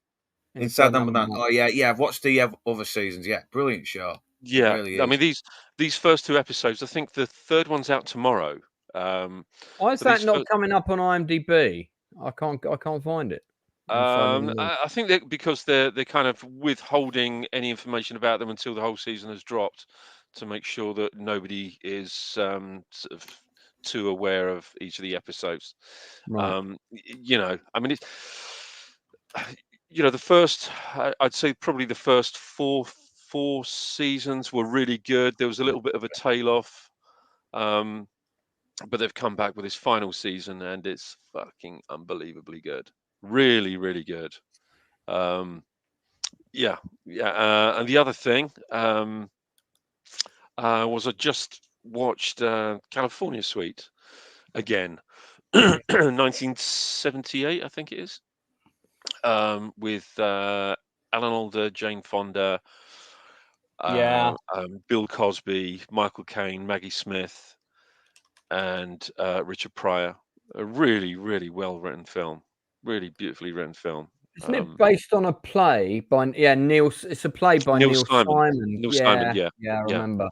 Inside Number 9. Oh yeah. I've watched the other seasons. Yeah, brilliant show. Yeah, It really I is. mean these first 2 episodes. I think the third one's out tomorrow. Why is but that these not fir- coming up on IMDb? I can't find it. I think that because they're kind of withholding any information about them until the whole season has dropped to make sure that nobody is sort of too aware of each of the episodes. Right. I mean, the first, I'd say probably the first four seasons were really good. There was a little bit of a tail off, but they've come back with this final season, and it's fucking unbelievably good. Really, really good. And the other thing was I just watched California Suite again, 1978, I think it is, with Alan Alda, Jane Fonda, Bill Cosby, Michael Caine, Maggie Smith, and Richard Pryor. A really, really well-written film. Really beautifully written film. Isn't it based on a play by Neil? It's a play by Neil Simon. Neil Simon, yeah, I remember.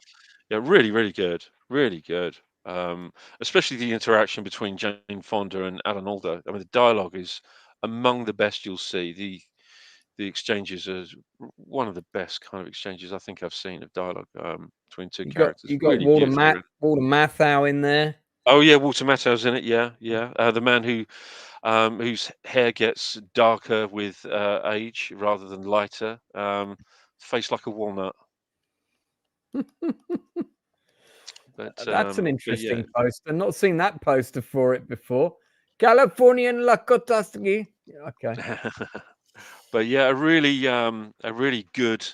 Yeah, really, really good. Really good. Especially the interaction between Jane Fonda and Alan Alda. I mean, the dialogue is among the best you'll see. The exchanges are one of the best kind of exchanges I think I've seen of dialogue between two characters. You got Walter Matthau in there. Oh yeah, Walter Matthau's in it. Yeah. The man whose hair gets darker with age rather than lighter, face like a walnut. But that's an interesting poster. Not seen that poster for it before. Californian Lakotaski. Okay. But yeah, a really good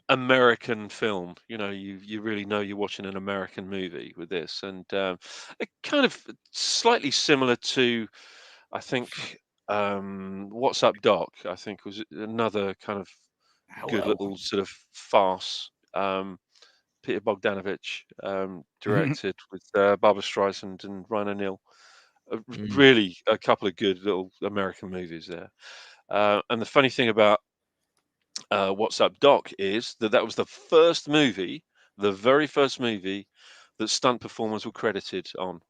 American film. You really know you're watching an American movie with this, and it kind of slightly similar to, I think, What's Up, Doc? I think was another kind of good little sort of farce. Peter Bogdanovich directed with Barbra Streisand and Ryan O'Neal. Really, a couple of good little American movies there. And the funny thing about What's Up, Doc is that was the very first movie that stunt performers were credited on.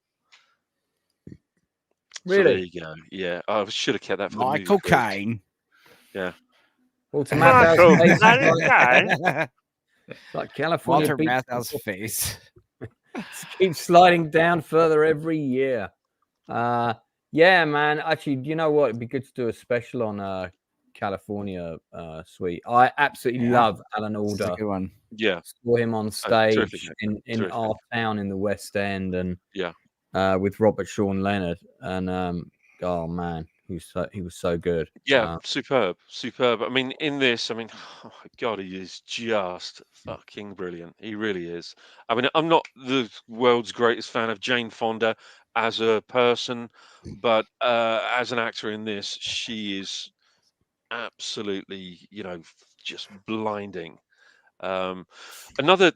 Really? So there you go. Yeah, I should have kept that for the movie. Michael Caine. Yeah. Walter Matthau's face. like California. Walter Matthau's face keeps sliding down further every year. Yeah, man. Actually, you know what? It'd be good to do a special on California Suite. I absolutely love Alan Alda. Good one. Yeah, saw him on stage in our town in the West End, and with Robert Sean Leonard, and oh man, he was so good. Yeah, superb. I mean, in this, oh my God, he is just fucking brilliant. He really is. I mean, I'm not the world's greatest fan of Jane Fonda as a person, but as an actor in this, she is absolutely, just blinding. Another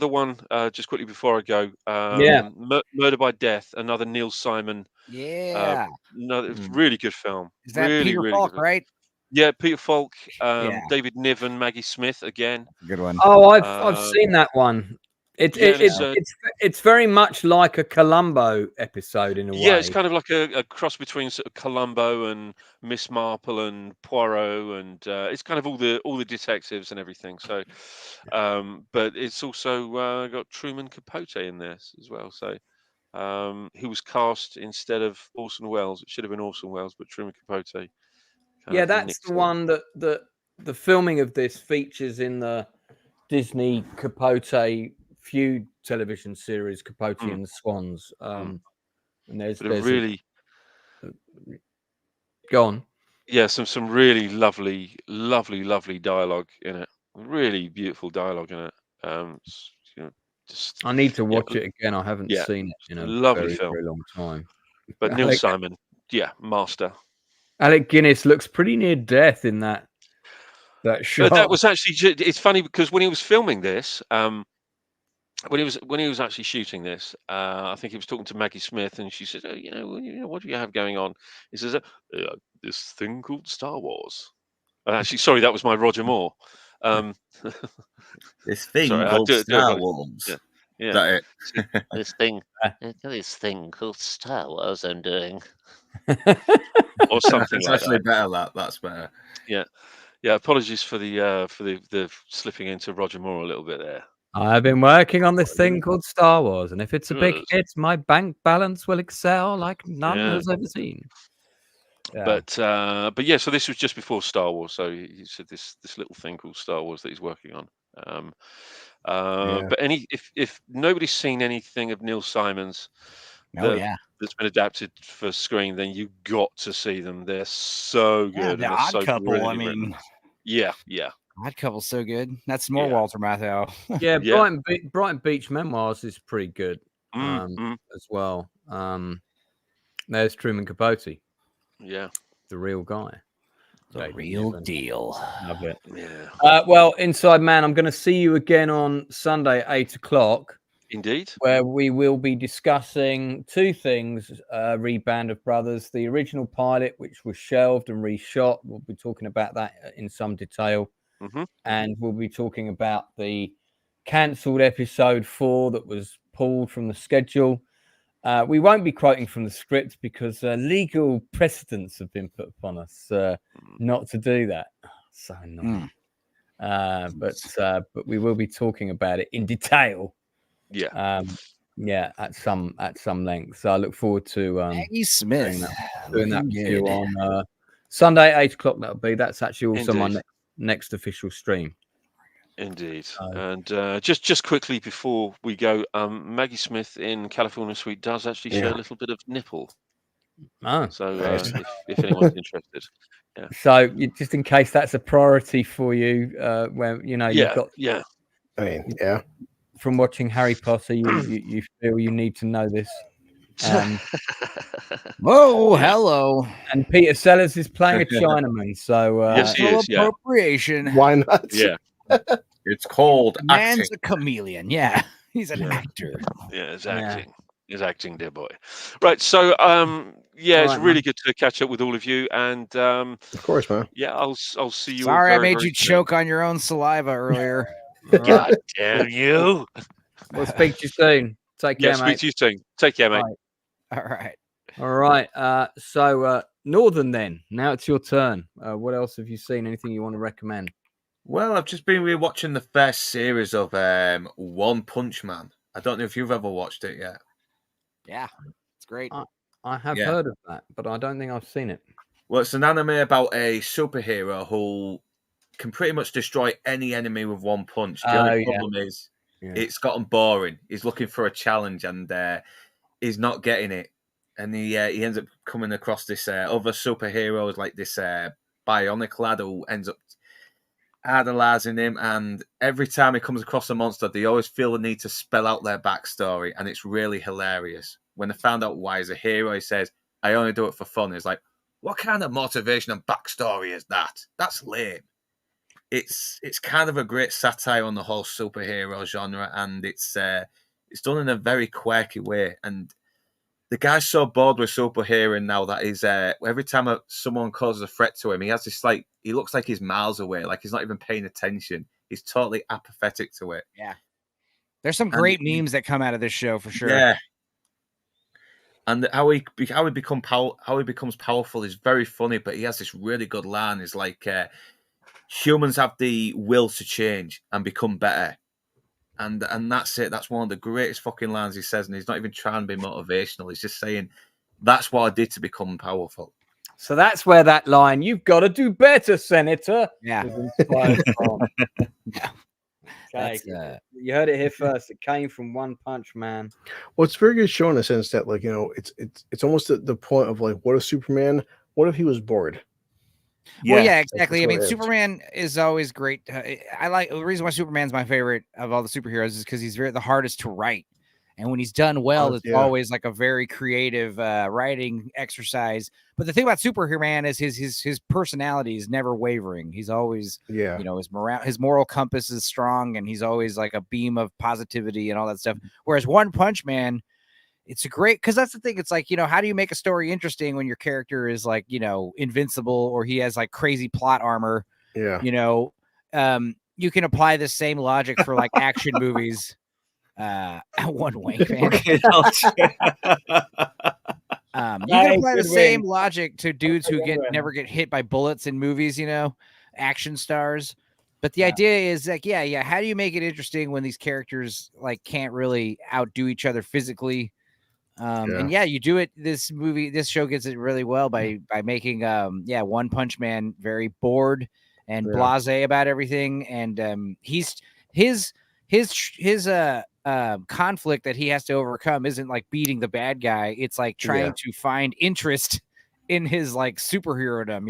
one, just quickly before I go. Murder by Death, another Neil Simon. Yeah. Another really good film. Is that really, Peter really Falk, good. right? Yeah, Peter Falk, David Niven, Maggie Smith again. Good one. Oh, I've seen that one. It's very much like a Columbo episode in a way. Yeah, it's kind of like a cross between sort of Columbo and Miss Marple and Poirot, and it's kind of all the detectives and everything. So, but it's also got Truman Capote in this as well. So, who was cast instead of Orson Welles? It should have been Orson Welles, but Truman Capote. Yeah, that's the one that the filming of this features in the Disney Capote feud television series, Capote and the Swans. And there's really go on. Yeah, some really lovely dialogue in it. Really beautiful dialogue in it. You know, just I need to watch it again. I haven't yeah, seen it in a lovely very, film. very long time. But Neil Simon, yeah, master. Alec Guinness looks pretty near death in that shot. That was actually, it's funny because when he was filming this, when he was actually shooting this, I think he was talking to Maggie Smith, and she said, "Oh, you know, what do you have going on?" He says, "This thing called Star Wars." Actually, sorry, that was my Roger Moore. This thing sorry, called Star Wars. Yeah, yeah. That it? This thing called Star Wars I'm doing. Or something It's like actually that. better. That's better. Yeah. Apologies for the slipping into Roger Moore a little bit there. I've been working on this thing called Star Wars, and if it's a big hit, my bank balance will excel like none has ever seen. Yeah. But yeah, so this was just before Star Wars. So he said this little thing called Star Wars that he's working on. But if nobody's seen anything of Neil Simon's that's been adapted for screen, then you've got to see them. They're so good. The and Odd so Couple. I mean, written. Yeah. Odd Couple's so good. That's more Walter Matthau. Yeah, Brighton Beach Memoirs is pretty good as well. There's Truman Capote. Yeah, the real guy. The real deal. Love it. Yeah. Well, Inside Man, I'm going to see you again on Sunday at 8 o'clock. Indeed. Where we will be discussing two things, Reband of Brothers, the original pilot, which was shelved and reshot. We'll be talking about that in some detail. Mm-hmm. And we'll be talking about the cancelled episode 4 that was pulled from the schedule. We won't be quoting from the script because legal precedents have been put upon us not to do that. So annoying. But we will be talking about it in detail. Yeah. At some length. So I look forward to Maggie Smith doing that with you on Sunday at 8 o'clock. That's actually also my next official stream. Indeed. And just quickly before we go, Maggie Smith in California Suite does actually show a little bit of nipple. So if anyone's interested. Yeah. So just in case that's a priority for you, when you've got I mean, from watching Harry Potter, you feel you need to know this. Whoa, hello. And Peter Sellers is playing a Chinaman, so yes, he is, appropriation. Why not? Yeah. It's called man's acting. a chameleon. Yeah, he's an actor. Yeah, it's acting. He's acting, dear boy. Right. So it's really good to catch up with all of you. And of course, man. Yeah, I'll see you. Sorry, I made you choke on your own saliva earlier. God damn you. We'll speak to you soon. Take care, mate. Speak to you soon. Take care, mate. All right. So Northern then. Now it's your turn. What else have you seen? Anything you want to recommend? Well, I've just been rewatching the first series of One Punch Man. I don't know if you've ever watched it yet. Yeah, it's great. I have heard of that, but I don't think I've seen it. Well, it's an anime about a superhero who can pretty much destroy any enemy with one punch. The only problem is it's gotten boring. He's looking for a challenge and he's not getting it. And he ends up coming across this other superheroes, like this bionic lad who ends up idolizing him. And every time he comes across a monster, they always feel the need to spell out their backstory. And it's really hilarious. When they found out why he's a hero, he says, I only do it for fun. It's like, what kind of motivation and backstory is that? That's lame. It's kind of a great satire on the whole superhero genre, and it's done in a very quirky way. And the guy's so bored with superhero now that he's every time someone causes a threat to him, he has this he looks like he's miles away, like he's not even paying attention. He's totally apathetic to it. Yeah, there's some great memes that come out of this show for sure. Yeah. And how he becomes powerful is very funny, but he has this really good line. It's like humans have the will to change and become better, and that's it. That's one of the greatest fucking lines he says, and he's not even trying to be motivational. He's just saying, "That's what I did to become powerful." So that's where that line, "You've got to do better, Senator." Yeah. Was inspired from. Yeah. Okay. You heard it here first. It came from One Punch Man. Well, it's very good show in the sense that, like, it's almost the point of like, what if Superman? What if he was bored? Well, yeah, exactly. I what mean, it is. Superman is always great. I like the reason why Superman's my favorite of all the superheroes is because he's the hardest to write. And when he's done well, it's always like a very creative writing exercise. But the thing about Superman is his personality is never wavering. He's always, his moral compass is strong, and he's always like a beam of positivity and all that stuff. Whereas One Punch Man, it's a great, because that's the thing. It's like, how do you make a story interesting when your character is like, invincible, or he has like crazy plot armor? Yeah. You can apply the same logic for like action movies. One wank, man. You can apply the same logic to dudes who never get hit by bullets in movies, action stars. But the idea is like, how do you make it interesting when these characters like can't really outdo each other physically? And you do it. This show gets it really well by making One Punch Man very bored and blasé about everything, and his conflict that he has to overcome isn't like beating the bad guy. It's like trying to find interest in his like superhero-dom,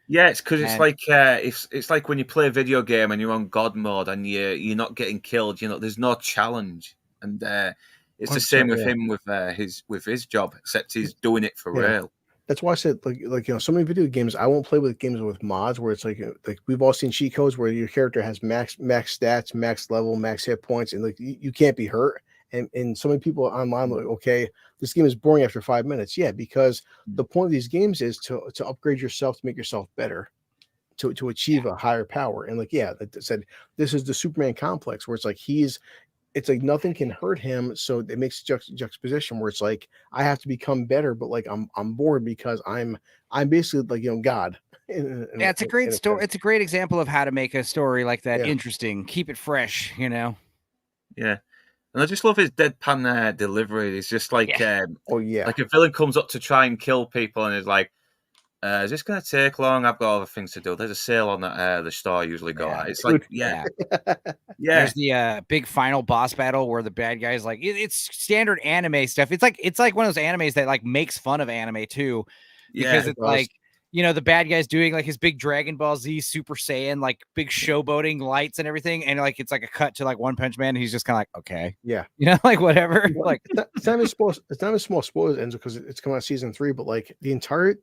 Yeah, it's because it's like it's like when you play a video game and you're on God mode and you're not getting killed. There's no challenge, and it's the same with him with his job, except he's doing it for real. That's why I said so many video games. I won't play with games with mods where it's like we've all seen cheat codes where your character has max stats, max level, max hit points, and like you can't be hurt. And so many people online are like, okay, this game is boring after 5 minutes. Yeah, because the point of these games is to upgrade yourself, to make yourself better, to achieve a higher power. And like, that said, this is the Superman complex where it's like it's like nothing can hurt him, so it makes juxtaposition where it's like I have to become better, but like I'm bored because I'm basically like God. It's a great story. It's a great example of how to make a story like that interesting, keep it fresh. Yeah, and I just love his deadpan delivery. It's just like like a villain comes up to try and kill people, and is like, is this going to take long? I've got other things to do. There's a sale on that the store I usually go at. It's like, There's the big final boss battle where the bad guy's like, it's standard anime stuff. It's like one of those animes that like makes fun of anime too, because it's like, the bad guy's doing like his big Dragon Ball Z Super Saiyan, like big showboating lights and everything. And like, it's like a cut to like One Punch Man. And he's just kind of like, okay. Yeah. Like whatever. Like it's not a small spoilers ends because it's coming out season 3, but like the entire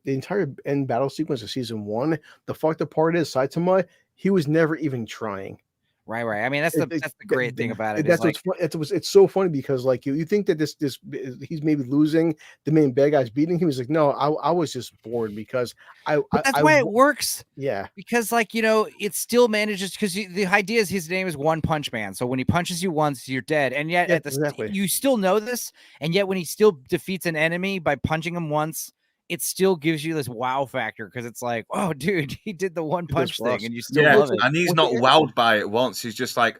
end battle sequence of season 1, the fucked up part is Saitama, he was never even trying. Right. I mean, that's the great thing about it. It's so funny because like you think that this he's maybe losing, the main bad guy's beating him. He's like, no, I was just bored because that's why it works. Yeah, because like it still manages, because the idea is his name is One Punch Man. So when he punches you once, you're dead, and yet you still know this, and yet when he still defeats an enemy by punching him once, it still gives you this wow factor because it's like, oh, dude, he did the one punch thing, and you still love it. And he's not wowed by it once. He's just like,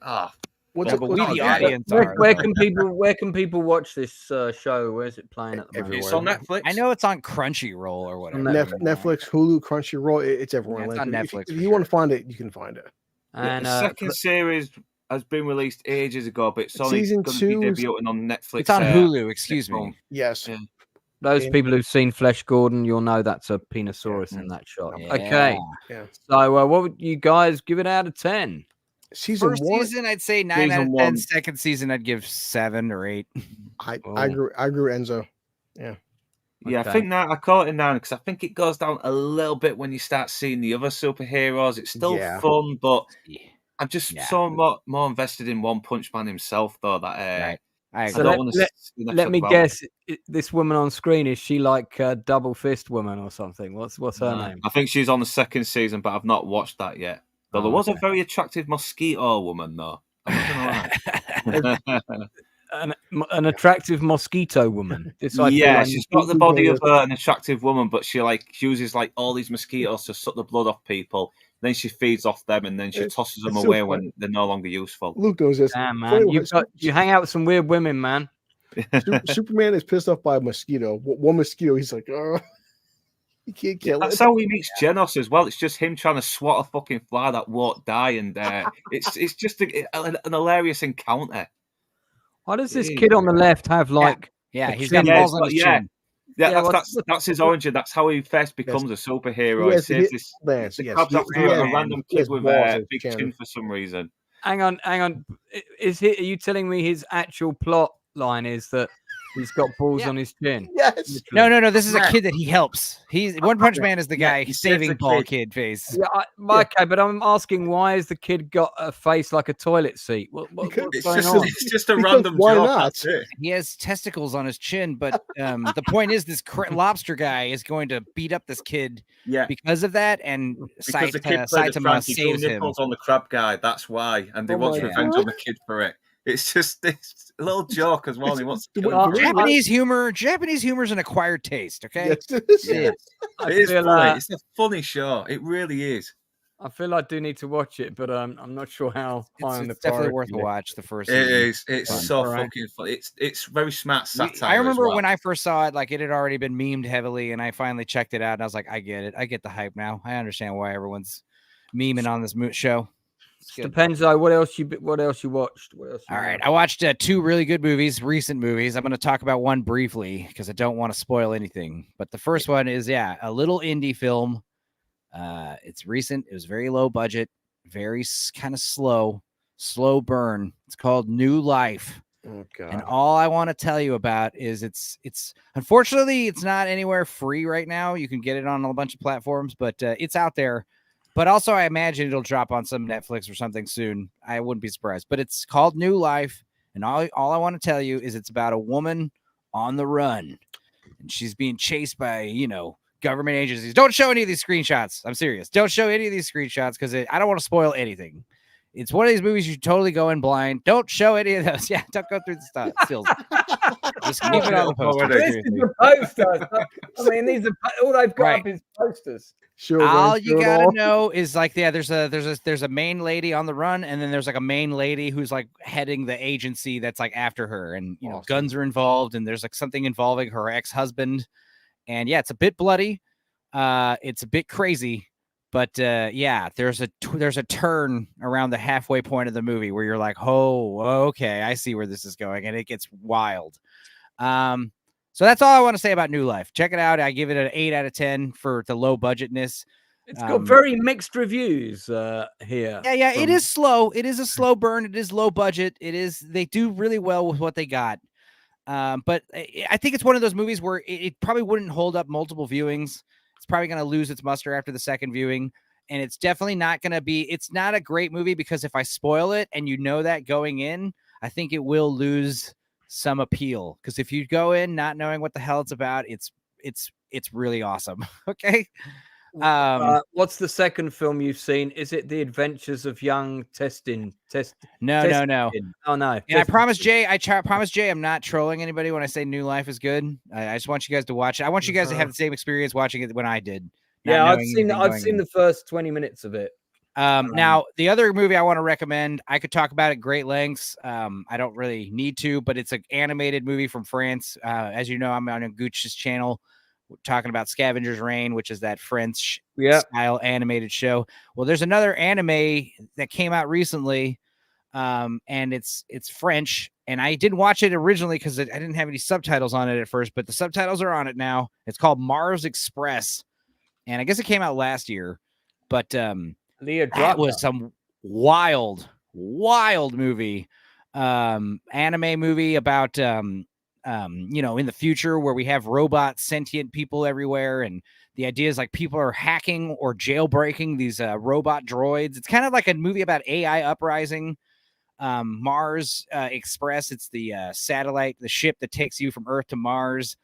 we the audience where can people watch this show? Where's it playing at the moment? It's on Netflix. I know it's on Crunchyroll or whatever. Netflix, Hulu, Crunchyroll. It's everywhere. It's on Netflix. If you want to find it, you can find it. And the second series has been released ages ago, but it's only season 2 be debuting on Netflix. It's on Hulu. Excuse me. Yes. Yeah. Those people who've seen Flesh Gordon, you'll know that's a Penosaurus in that shot. Yeah. Okay. Yeah. So, what would you guys give it out of 10? First season, I'd say 9 out of 10. Second season, I'd give 7 or 8. I agree, Enzo. Yeah. Yeah, Okay. I think that I call it down because I think it goes down a little bit when you start seeing the other superheroes. It's still fun, but I'm just so more invested in One Punch Man himself, though. That let me guess. This woman on screen, is she like Double Fist Woman or something? What's her name? I think she's on the second season, but I've not watched that yet. Though there was a very attractive mosquito woman, though. An attractive mosquito woman. She's got the body of an attractive woman, but she uses like all these mosquitoes to suck the blood off people. Then she feeds off them, and then she tosses them away when they're no longer useful. Luke knows this. Damn, man, you hang out with some weird women, man. Superman is pissed off by a mosquito. One mosquito, he's like, oh. You can't kill That's it. how he meets Genos as well. It's just him trying to swat a fucking fly that won't die, and it's just an hilarious encounter. Why does this kid on the left have like? Yeah, a he's chin? got balls on his chin. Yeah, Yeah, that's his origin. That's how he first becomes a superhero. He saves this. Lance, The yes, crab's he- after he a has- random he kid has with balls on a his big chin. chin for some reason. Hang on. Are you telling me his actual plot line is that he's got balls on his chin? Yes. No. This is a kid that he helps. He's One Punch Man is the Yeah, guy he saves saving the ball kid. kid face. Yeah, okay, but I'm asking, why has the kid got a face like a toilet seat? What's going on? It's just a Because random why joke. not? That's it. He has testicles on his chin, but the point is, this lobster guy is going to beat up this kid Yeah, because of that, and because the kid played the Saitama prank. He drew saves him. nipples on the crab guy. That's why, and he Oh wants my revenge God. on the kid for it. It's just it's a little joke as well. He wants to kill Well, him for it. Japanese humor is an acquired taste. Okay, Yes, it is. Yeah. I It is feel funny. like It's a funny show. It really is. I feel I do need to watch it, but I'm not sure how high on the it's definitely priority worth a list. watch. The first It season. is. It's Fun. so Alright. fucking fun. It's very smart satire. I remember as well. when I first saw it, like it had already been memed heavily, and I finally checked it out, and I was like, I get it. I get the hype now. I understand why everyone's memeing on this show. It's good. Depends though. What else you watched? What else? All right, I watched 2 really good movies, recent movies. I'm going to talk about one briefly because I don't want to spoil anything. But the first one is a little indie film. It's recent. It was very low budget, very kind of slow burn. It's called New Life. Oh God. And all I want to tell you about is it's unfortunately it's not anywhere free right now. You can get it on a bunch of platforms, but it's out there. But also I imagine it'll drop on some Netflix or something soon. I wouldn't be surprised. But it's called New Life, and all I want to tell you is it's about a woman on the run, and she's being chased by government agencies. Don't show any of these screenshots. I'm serious. Don't show any of these screenshots because I don't want to spoil anything. It's one of these movies you should totally go in blind. Don't show any of those. Yeah, don't go through the stuff. Still, just keep it on the poster. This is the posters. I mean, these are all they've got Right. up is posters. Sure, All Lance, you do it gotta all. know is like, there's a main lady on the run, and then there's like a main lady who's like heading the agency that's like after her, and Awesome. guns are involved, and there's like something involving her ex-husband, and yeah, it's a bit bloody, it's a bit crazy, but yeah, there's a turn around the halfway point of the movie where you're like, oh, okay, I see where this is going, and it gets wild. So that's all I want to say about New Life. Check it out. I give it an 8 out of 10 for the low budgetness. It's got very mixed reviews here. Yeah, it is slow. It is a slow burn. It is low budget. They do really well with what they got. But I think it's one of those movies where it probably wouldn't hold up multiple viewings. It's probably going to lose its muster after the second viewing. And it's definitely not going to be, it's not a great movie because if I spoil it and you know that going in, I think it will lose some appeal. Because if you go in not knowing what the hell it's about, it's really awesome. Okay. What's the second film you've seen? Is it The Adventures of Young Testin? No. Oh no. And I promise Jay, I'm not trolling anybody when I say New Life is good. I just want you guys to watch it. I want you guys to have the same experience watching it when I did. Yeah, I've seen the first 20 minutes of it. Now the other movie I want to recommend, I could talk about it great lengths. I don't really need to, but it's an animated movie from France. As you know, I'm on Gooch's channel talking about Scavenger's Reign, which is that French style animated show. Well, there's another anime that came out recently, and it's French, and I didn't watch it originally because I didn't have any subtitles on it at first, but the subtitles are on it now. It's called Mars Express, and I guess it came out last year, but that was some wild movie, anime movie about in the future where we have robot sentient people everywhere, and the idea is like people are hacking or jailbreaking these robot droids. It's kind of like a movie about AI uprising. Mars Express, it's the satellite, the ship that takes you from Earth to Mars.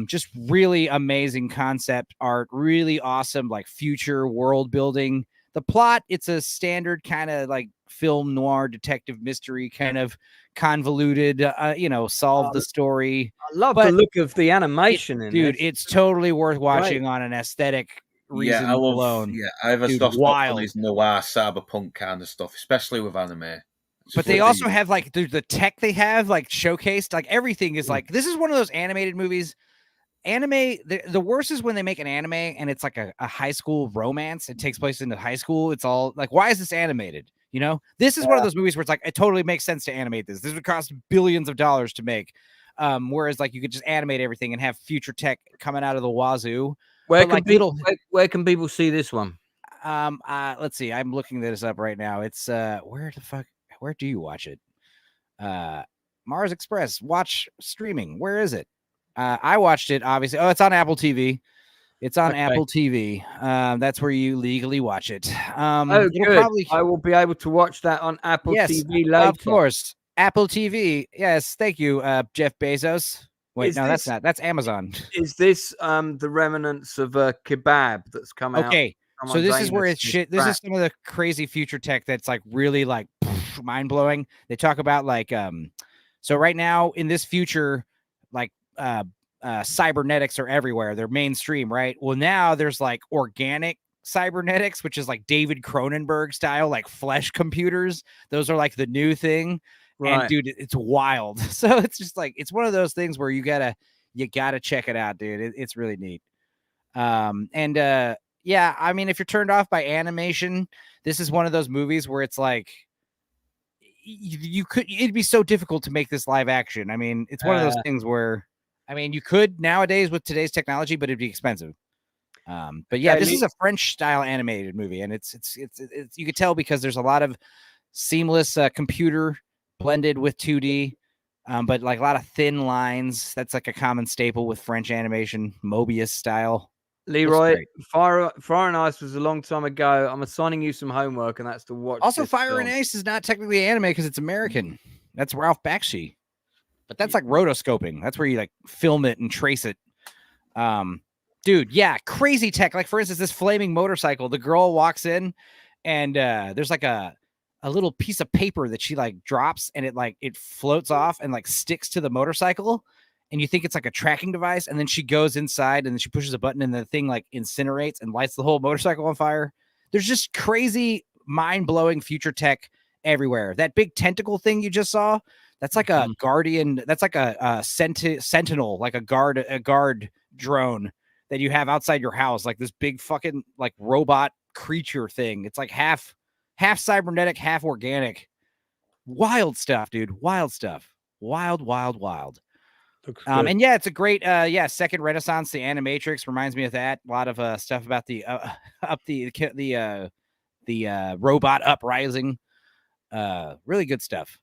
Just really amazing concept art, really awesome like future world building. The plot, it's a standard kind of like film noir detective mystery, kind of convoluted, solve the story. I love the look of the animation dude. It's totally worth watching on an aesthetic reason alone. Yeah, I have a soft spot for these noir cyberpunk kind of stuff, especially with anime. But they also have like the tech they have like showcased, like everything is like, this is one of those animated movies. anime, the worst is when they make an anime and it's like a high school romance. It takes place in the high school. It's all like, why is this animated? You know, this is one of those movies where it's like, it totally makes sense to animate this. This would cost billions of dollars to make. Whereas like you could just animate everything and have future tech coming out of the wazoo. Where But, can like, people where can people see this one? Let's see. I'm looking this up right now. It's where do you watch it? Mars Express, watch streaming. Where is it? I watched it, obviously. Oh, it's on Apple TV. It's on Apple TV. That's where you legally watch it. Oh, good. I will be able to watch that on Apple TV later. Of course. Apple TV. Yes, thank you, Jeff Bezos. Wait, no, that's not. That's Amazon. Is this the remnants of a kebab that's come out? Okay, so this is where it's shit. This is some of the crazy future tech that's like really like mind blowing. They talk about like so right now in this future, like cybernetics are everywhere. They're mainstream, right? Well, now there's like organic cybernetics, which is like David Cronenberg style, like flesh computers. Those are like the new thing. Right. And dude, it's wild. So it's just like, it's one of those things where you gotta check it out, dude. It's really neat. Yeah, I mean, if you're turned off by animation, this is one of those movies where it's like, it'd be so difficult to make this live action. I mean, it's one of those things where, I mean, you could nowadays with today's technology, but it'd be expensive. But yeah, this is a French style animated movie, and it's you could tell because there's a lot of seamless computer blended with 2D, but like a lot of thin lines. That's like a common staple with French animation, Mobius style. Leroy, Fire and Ice was a long time ago. I'm assigning you some homework, and that's to watch. Also, Fire and Ice is not technically anime because it's American. That's Ralph Bakshi. But that's like rotoscoping. That's where you like film it and trace it. Dude, yeah, crazy tech. Like, for instance, this flaming motorcycle. The girl walks in, and there's like a little piece of paper that she like drops, and it floats off and like sticks to the motorcycle. And you think it's like a tracking device, and then she goes inside, and then she pushes a button, and the thing like incinerates and lights the whole motorcycle on fire. There's just crazy, mind-blowing future tech everywhere. That big tentacle thing you just saw, that's like a guardian. That's like a sentinel, like a guard drone that you have outside your house, like this big fucking like robot creature thing. It's like half cybernetic, half organic. Wild stuff, dude. Wild stuff. Wild. And yeah, it's a great second renaissance. The Animatrix reminds me of that. A lot of stuff about the robot uprising. Really good stuff.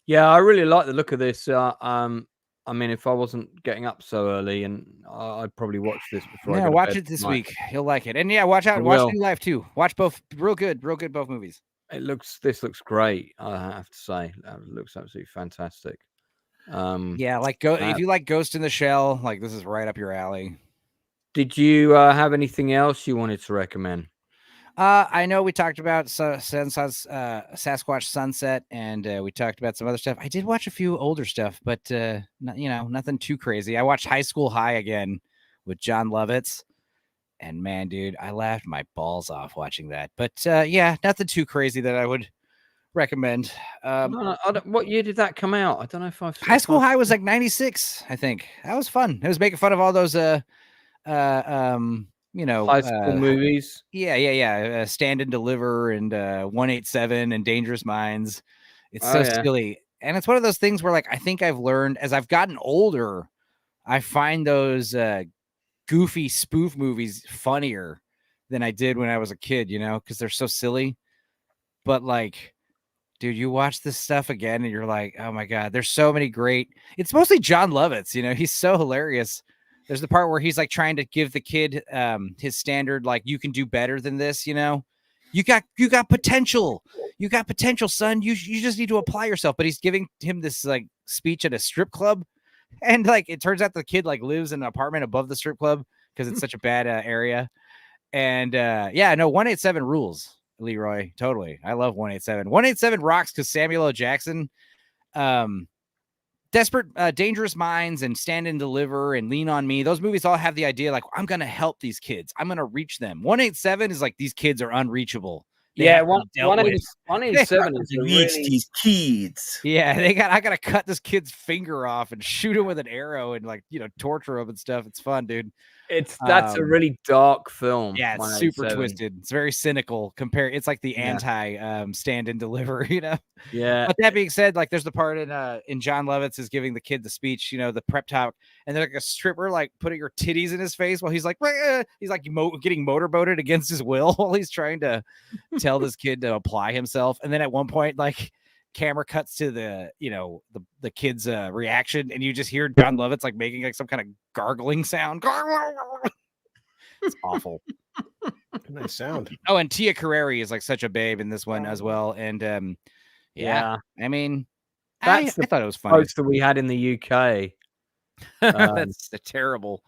Yeah, I really like the look of this. I mean, if I wasn't getting up so early, and I'd probably watch this before. Yeah, watch it this week. You'll like it. And yeah, watch New Life too. Watch both. Real good, both movies. This looks great. I have to say, it looks absolutely fantastic. Yeah, like if you like Ghost in the Shell, like this is right up your alley. Did you have anything else you wanted to recommend? I know we talked about Sasquatch Sunset, and we talked about some other stuff. I did watch a few older stuff, but nothing too crazy. I watched High School High again with John Lovitz, and man, dude, I laughed my balls off watching that. But yeah, nothing too crazy that I would recommend. What year did that come out? I don't know if I've High School High was like 96, I think. That was fun. It was making fun of all those high school movies. Yeah. Stand and Deliver and 187 and Dangerous Minds. It's so silly. And it's one of those things where like I think I've learned as I've gotten older, I find those goofy spoof movies funnier than I did when I was a kid, because they're so silly. But like, dude, you watch this stuff again and you're like, oh my God, there's so many great. It's mostly John Lovitz, he's so hilarious. There's the part where he's like trying to give the kid his standard, like, you can do better than this, you got potential. You got potential, son. You just need to apply yourself. But he's giving him this like speech at a strip club. And like, it turns out the kid like lives in an apartment above the strip club because it's such a bad area. And 187 rules. Leroy, totally. I love 187. 187 rocks because Samuel L. Jackson, Dangerous Minds and Stand and Deliver and Lean on Me. Those movies all have the idea like, I'm going to help these kids. I'm going to reach them. 187 is like, these kids are unreachable. Yeah, have to be dealt with. 187 is To a reach really these kids. Yeah, I gotta cut this kid's finger off and shoot him with an arrow and like torture him and stuff. It's fun, dude. that's a really dark film. Yeah, it's super 187. twisted. It's very cynical. It's like the Yeah. anti Stand and Deliver, Yeah, But that being said, like there's the part in John Lovitz is giving the kid the speech, the prep talk, and there's like a stripper like putting her titties in his face while he's like getting motorboated against his will while he's trying to tell this kid to apply himself. And then at one point, like camera cuts to the kid's reaction, and you just hear John Lovitz like making like some kind of gargling sound. It's awful. Nice sound. Oh, and Tia Carrere is like such a babe in this one as well. And yeah, I mean, I thought it was funny. poster we had in the UK. That's terrible.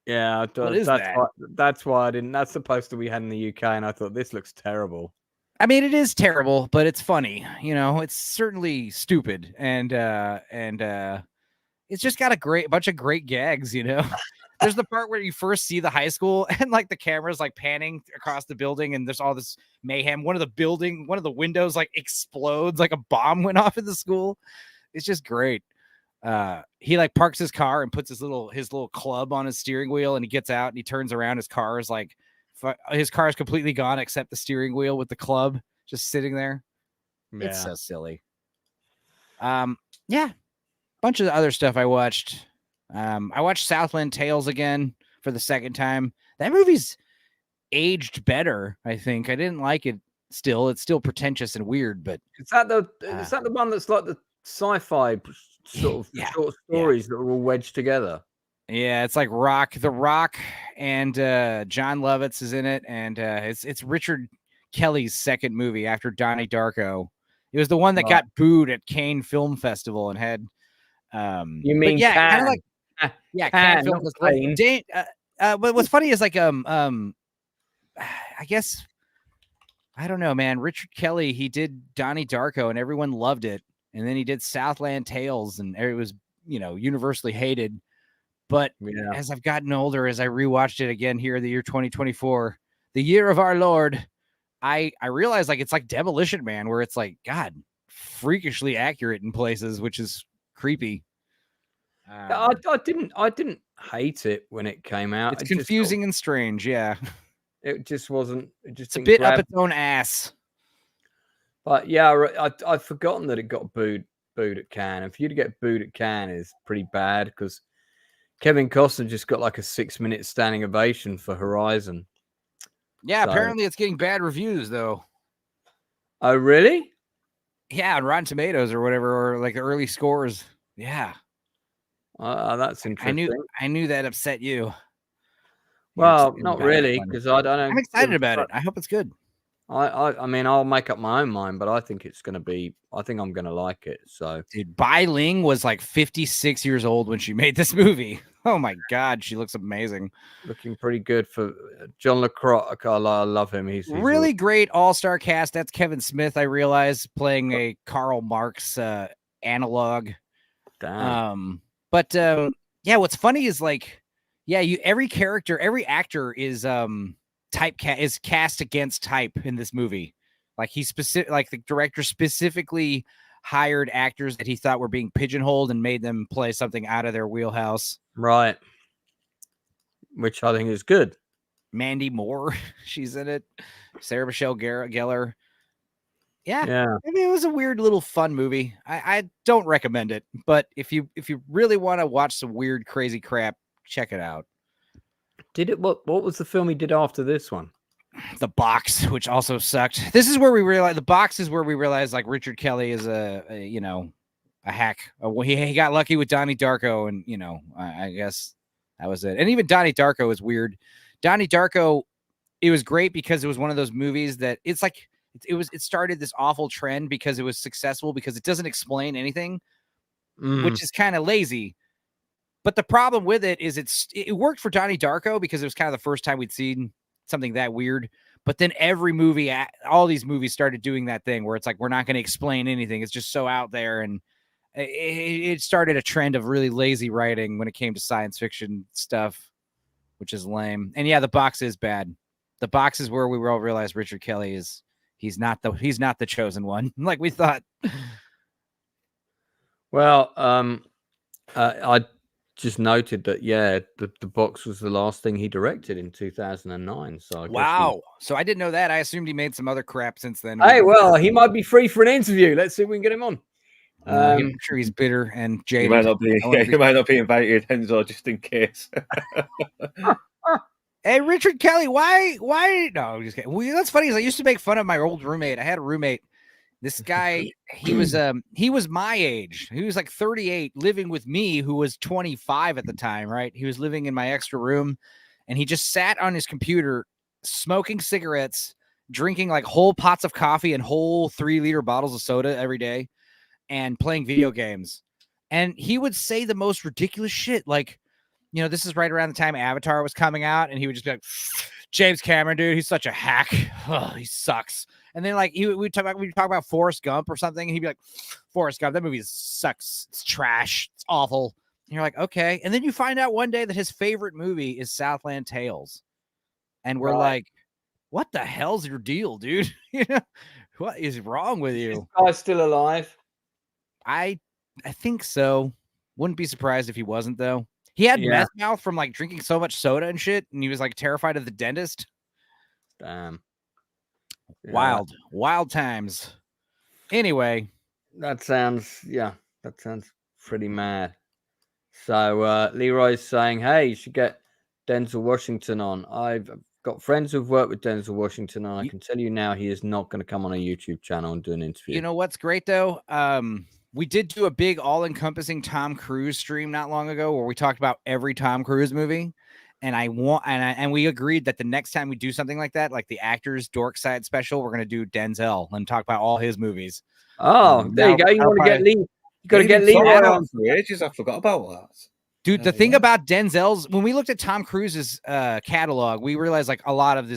Yeah, What is that? That's why I didn't. That's the poster we had in the UK, and I thought this looks terrible. I mean, it is terrible, but it's funny. It's certainly stupid, and it's just got a bunch of great gags. There's the part where you first see the high school, and like the camera's like panning across the building, and there's all this mayhem. One of the windows like explodes, like a bomb went off in the school. It's just great. He like parks his car and puts his little club on his steering wheel, and he gets out and he turns around. His car is completely gone except the steering wheel with the club just sitting there. Yeah. It's so silly. Yeah, bunch of other stuff I watched. I watched Southland Tales again for the second time. That movie's aged better, I think. I didn't like it still. It's still pretentious and weird, but Is that the one that's like the sci-fi sort of short stories that are all wedged together? yeah, it's like The Rock and John Lovitz is in it, and it's Richard Kelly's second movie after Donnie Darko. It was the one that got booed at Cannes Film Festival and had You mean kind of like Cannes Film Cannes. Festival. But what's funny is like I guess I don't know, man. Richard Kelly, he did Donnie Darko and everyone loved it, and then he did Southland Tales and it was universally hated. But as I've gotten older, as I rewatched it again here in the year 2024, the year of our Lord, I realized like it's like Demolition Man, where it's like, God, freakishly accurate in places, which is creepy. I didn't hate it when it came out. It's confusing and strange. Yeah, it just wasn't. It's a bit up its own ass. But yeah, I'd forgotten that it got booed at Cannes. And for you to get booed at Cannes is pretty bad, because Kevin Costner just got like a 6-minute standing ovation for Horizon. Yeah, apparently it's getting bad reviews though. Oh, really? Yeah, on Rotten Tomatoes or whatever, or like the early scores. Yeah. That's interesting. I knew that upset you. Well, not really, because I don't know. I'm excited about it. I hope it's good. I mean, I'll make up my own mind, but I think it's going to be. I think I'm going to like it. So, dude, Bai Ling was like 56 years old when she made this movie. Oh my God, she looks amazing. Looking pretty good for John LaCroix. I love him. He's really great all-star cast. That's Kevin Smith, I realize, playing a Karl Marx analog. Damn. But what's funny is like, every actor is is cast against type in this movie. Like the director specifically hired actors that he thought were being pigeonholed and made them play something out of their wheelhouse. Right. Which I think is good. Mandy Moore, she's in it. Sarah Michelle Gellar. Yeah. I mean, it was a weird little fun movie. I don't recommend it, but if you really want to watch some weird, crazy crap, check it out. What was the film he did after this one? The Box, which also sucked. This is where we realize The Box is where we realize like Richard Kelly is a hack. He got lucky with Donnie Darko, and I guess that was it. And even Donnie Darko is weird. Donnie Darko, it was great because it was one of those movies that it's like it started this awful trend because it was successful because it doesn't explain anything, which is kind of lazy. But the problem with it is it worked for Donnie Darko because it was kind of the first time we'd seen something that weird. But then every movie, all these movies started doing that thing where it's like, we're not going to explain anything. It's just so out there. And it started a trend of really lazy writing when it came to science fiction stuff, which is lame. And yeah, The Box is bad. The Box is where we all realize Richard Kelly is he's not the chosen one like we thought. Well, I just noted that the box was the last thing he directed in 2009. So I guess Wow. So I didn't know that. I assumed he made some other crap since then. Hey, well, he might be free for an interview. Let's see if we can get him on. I'm sure he's bitter and You jaded. might not be. You might not be invited, Enzo, just in case. Hey, Richard Kelly, why? No, I'm just kidding. Well, that's funny. Is I used to make fun of my old roommate. I had a roommate. This guy, he was my age. He was like 38, living with me, who was 25 at the time. Right? He was living in my extra room, and he just sat on his computer, smoking cigarettes, drinking like whole pots of coffee and whole 3-liter bottles of soda every day, and playing video games. And he would say the most ridiculous shit, like, you know, this is right around the time Avatar was coming out, and he would just be like, James Cameron, dude, he's such a hack. Oh, he sucks. And then like we'd talk about Forrest Gump or something, and he'd be like, Forrest Gump, that movie sucks. It's trash. It's awful. And you're like, okay. And then you find out one day that his favorite movie is Southland Tales. And we're like, what the hell's your deal, dude? You know, what is wrong with you? This guy's still alive. I think so. Wouldn't be surprised if he wasn't, though. He had meth mouth from like drinking so much soda and shit, and he was like terrified of the dentist. Damn. Yeah. Wild times. Anyway, that sounds pretty mad. So Leroy's saying, hey, you should get Denzel Washington on. I've got friends who've worked with Denzel Washington, and I can tell you now he is not going to come on a YouTube channel and do an interview. You know what's great though? We did do a big all-encompassing Tom Cruise stream not long ago where we talked about every Tom Cruise movie. And we agreed that the next time we do something like that, like the Actors Dork Side special, we're going to do Denzel and talk about all his movies. Oh, there you go. You want to get Lee? You got to get Leroy on for ages. I forgot about that. Dude, the thing about Denzel's, when we looked at Tom Cruise's catalog, we realized like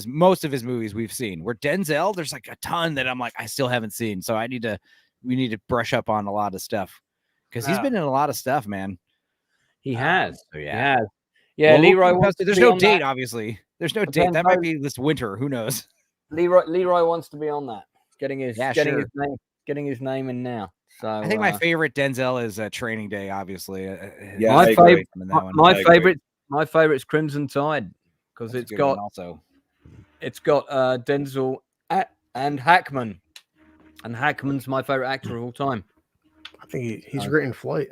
most of his movies we've seen. Where Denzel, there's like a ton that I'm like, I still haven't seen. So we need to brush up on a lot of stuff because he's been in a lot of stuff, man. He has. So He has. Yeah, well, Leroy. There's no date, obviously. There's no date. That might be this winter. Who knows? Leroy wants to be on that. Getting his name in now. So I think my favorite Denzel is Training Day. Obviously, my favorite is Crimson Tide because it's got Denzel and Hackman, and Hackman's my favorite actor of all time. I think he's great in Flight.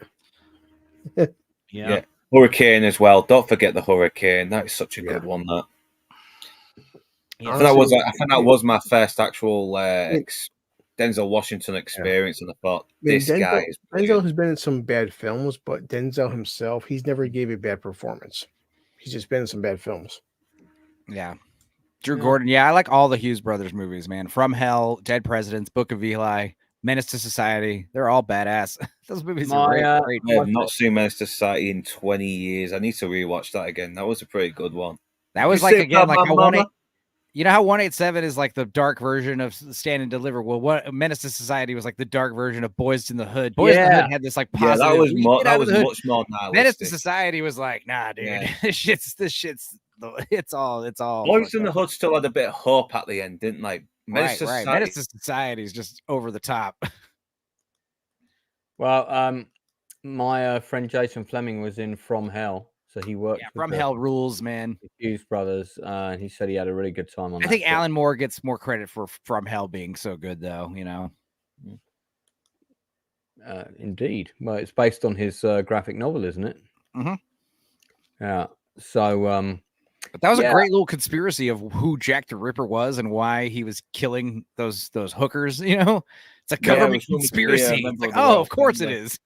Yeah. Hurricane as well. Don't forget the Hurricane. That is such a good one. That. Yeah. I think that was my first actual Denzel Washington experience, and I thought Denzel has been in some bad films, but Denzel himself, he's never gave a bad performance. He's just been in some bad films. Yeah. Drew Gordon. Yeah, I like all the Hughes brothers movies, man. From Hell, Dead Presidents, Book of Eli, Menace to Society. They're all badass. Those movies are great. I have not seen Menace to Society in 20 years. I need to rewatch that again. That was a pretty good one. That was like, again, like you know how 187 is like the dark version of Stand and Deliver? Well, what Menace to Society was like the dark version of Boys in the Hood. Boys in the Hood had this like positive. Yeah, that was much more nihilistic. Menace to Society was like, nah, dude, this shit's it's all. Boys in the Hood still had a bit of hope at the end, didn't like? Menace to Society is just over the top. Well, my friend Jason Flemyng was in From Hell. So he worked. Yeah, From Hell rules, man. The Hughes brothers, and he said he had a really good time on. I think Alan Moore gets more credit for From Hell being so good, though. You know. Indeed. Well, it's based on his graphic novel, isn't it? Mm-hmm. Yeah. So, but that was a great little conspiracy of who Jack the Ripper was and why he was killing those hookers. You know, it's a government conspiracy. It's like, of course it is.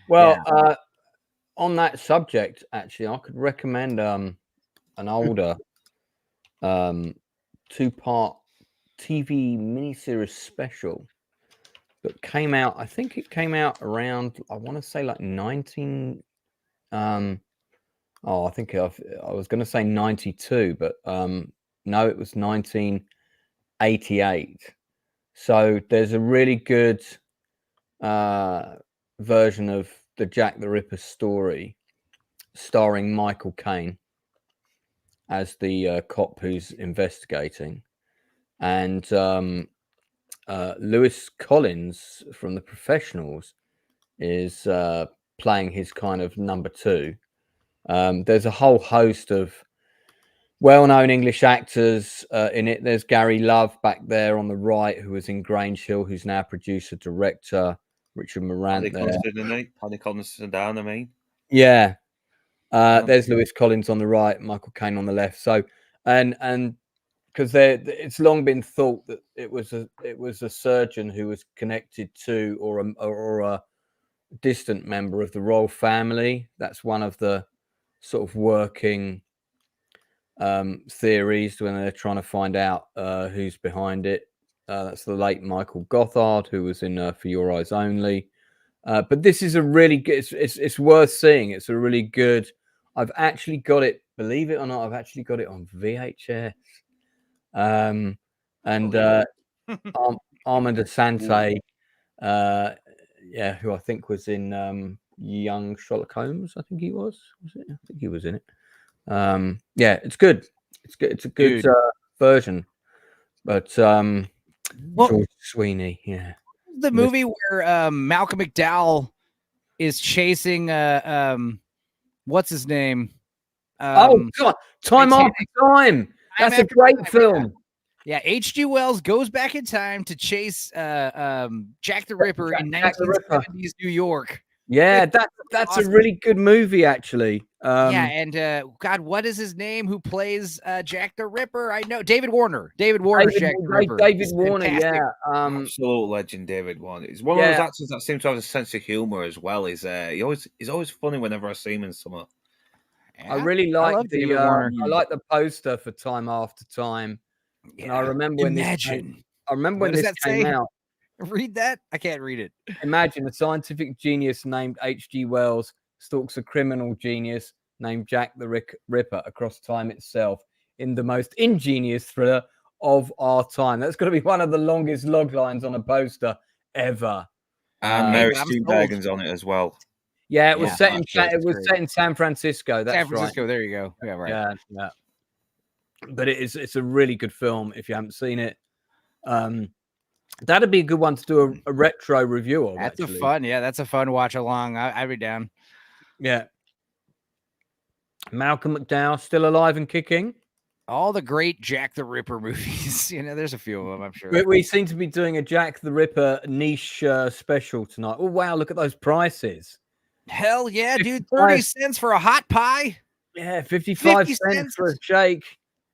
Well, on that subject, actually, I could recommend an older 2-part TV miniseries special that came out. I think it came out around, I want to say like 19. I think I was going to say 92, but no, it was 1988. So there's a really good version of the Jack the Ripper story, starring Michael Caine as the cop who's investigating, and Lewis Collins from The Professionals is playing his kind of number two. There's a whole host of well-known English actors in it. There's Gary Love back there on the right, who was in Grange Hill, who's now producer director. Richard Morant there. Paddy Considine, I mean. Yeah. There's Lewis Collins on the right, Michael Caine on the left. So, and because it's long been thought that it was a surgeon who was connected to or a distant member of the royal family. That's one of the sort of working theories when they're trying to find out who's behind it. That's the late Michael Gothard, who was in For Your Eyes Only. But this is a really good. It's worth seeing. It's a really good. I've actually got it. Believe it or not, I've actually got it on VHS. And Armand Asante, who I think was in Young Sherlock Holmes. I think he was. Was it? I think he was in it. Yeah, it's good. It's good. It's a good version. But George Sweeney, yeah. The movie where Malcolm McDowell is chasing what's his name? Oh God, Time After Time. That's a great film. Yeah, H.G. Wells goes back in time to chase Jack the Ripper in 1970s New York. Yeah, that's awesome. A really good movie, actually. Yeah, and God, what is his name? Who plays Jack the Ripper? I know David Warner. David Warner, Jack the Ripper. David Warner, fantastic. Yeah, absolute legend. David Warner. He's one of those actors that seems to have a sense of humor as well. He's always funny whenever I see him in somewhere. Yeah, I really like I like the poster for Time After Time. Yeah. And I remember when this came out. Read that? I can't read it. Imagine a scientific genius named H.G. Wells stalks a criminal genius named Jack the Ripper across time itself in the most ingenious thriller of our time. That's going to be one of the longest log lines on a poster ever. And Mary Steenburgen's on it as well. Yeah, it was set in San Francisco. That's San Francisco. Right. There you go. Yeah, right. Yeah. But it's a really good film if you haven't seen it. That'd be a good one to do a retro review of. That's that's a fun watch along. I'd be down. Yeah. Malcolm McDowell still alive and kicking. All the great Jack the Ripper movies. There's a few of them, I'm sure. We seem to be doing a Jack the Ripper niche special tonight. Oh wow, look at those prices. Hell yeah, dude. 30 cents for a hot pie. Yeah, 55 cents for a shake.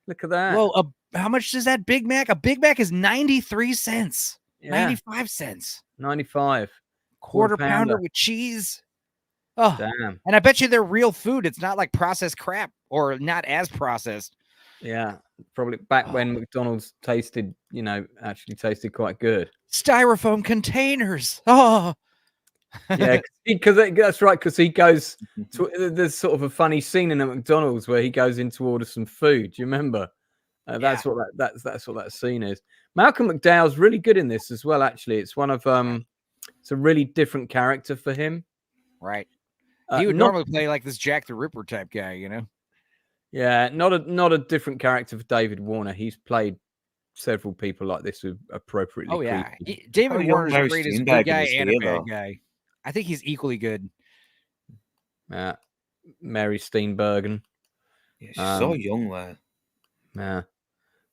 Look at that. Well, how much does that Big Mac? A Big Mac is 93 cents. Yeah. 95 cents. 95. Quarter pounder with cheese. Oh, damn. And I bet you they're real food. It's not like processed crap or not as processed. Yeah. Probably back when McDonald's actually tasted quite good. Styrofoam containers. Oh. Yeah, because that's right. Because he goes to, there's sort of a funny scene in a McDonald's where he goes in to order some food. Do you remember? That's what that scene is. Malcolm McDowell's really good in this as well. Actually, it's one of it's a really different character for him. Right. He would normally play like this Jack the Ripper type guy, Yeah, not a different character for David Warner. He's played several people like this who appropriately. Oh yeah, David Warner's the greatest good guy and a bad guy. I think he's equally good. Mary Steenburgen. Yeah, she's so young there. Yeah.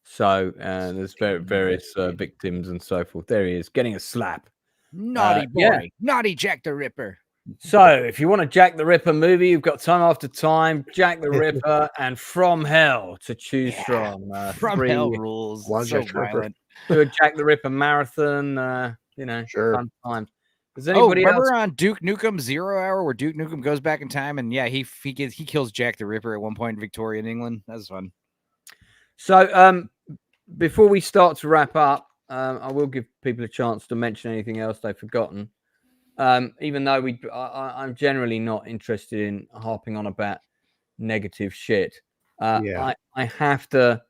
So there's various victims and so forth. There he is, getting a slap. Naughty boy. Naughty Jack the Ripper. So if you want a Jack the Ripper movie, you've got Time After Time, Jack the Ripper, and From Hell to choose from. From Hell rules. One so Jack the Ripper. Do a Jack the Ripper marathon. Sure. Fun time. Does anybody remember on Duke Nukem 0 Hour where Duke Nukem goes back in time and he kills Jack the Ripper at one point in Victorian England? That was fun. So before we start to wrap up, I will give people a chance to mention anything else they've forgotten. Even though I'm generally not interested in harping on about negative shit. I have to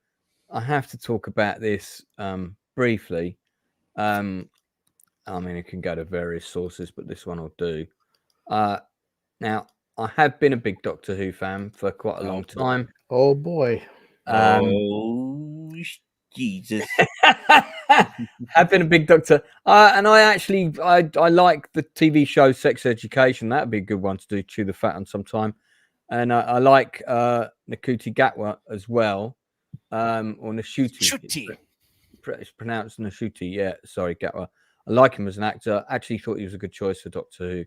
talk about this briefly. I mean, it can go to various sources, but this one will do. Now, I have been a big Doctor Who fan for quite a long time. Oh boy. Jesus. Have been a big doctor. And I like the TV show Sex Education. That'd be a good one to do, chew the fat on sometime. And I like Nakuti Gatwa as well. Or Nashuti. Shuti. It's pronounced Nashuti. Yeah, sorry, Gatwa. I like him as an actor. Actually thought he was a good choice for Doctor Who.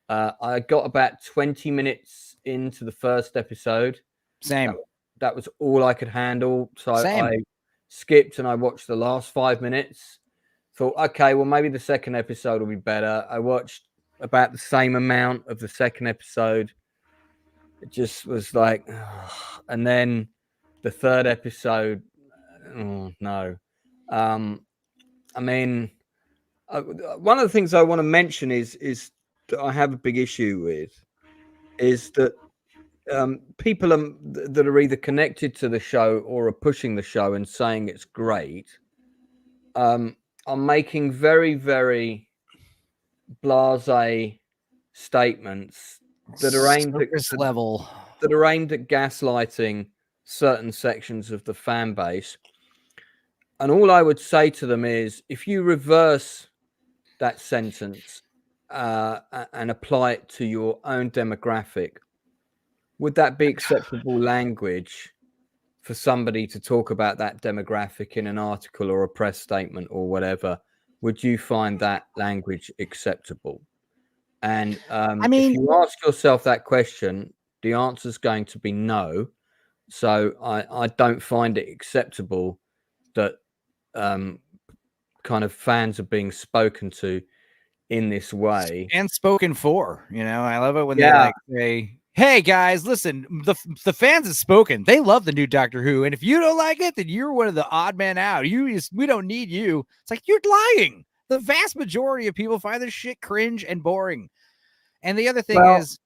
I got about 20 minutes into the first episode. Same. That was all I could handle. So Same. I skipped and I watched the last 5 minutes. Thought, okay, well, maybe the second episode will be better. I watched about the same amount of the second episode. It just was like, and then the third episode, oh, no. I mean, one of the things I want to mention is that I have a big issue with is that people that are either connected to the show or are pushing the show and saying it's great are making very, very blasé statements that are aimed Surface level. that are aimed at gaslighting certain sections of the fan base. And all I would say to them is, if you reverse that sentence and apply it to your own demographic, would that be acceptable language for somebody to talk about that demographic in an article or a press statement or whatever? Would you find that language acceptable? And I mean, if you ask yourself that question, the answer is going to be no. So I don't find it acceptable that kind of fans are being spoken to in this way and spoken for. You know, I love it when they like say, "Hey guys, listen, the fans have spoken. They love the new Doctor Who, and if you don't like it, then you're one of the odd men out. We don't need you." It's like, you're lying. The vast majority of people find this shit cringe and boring. And the other thing is,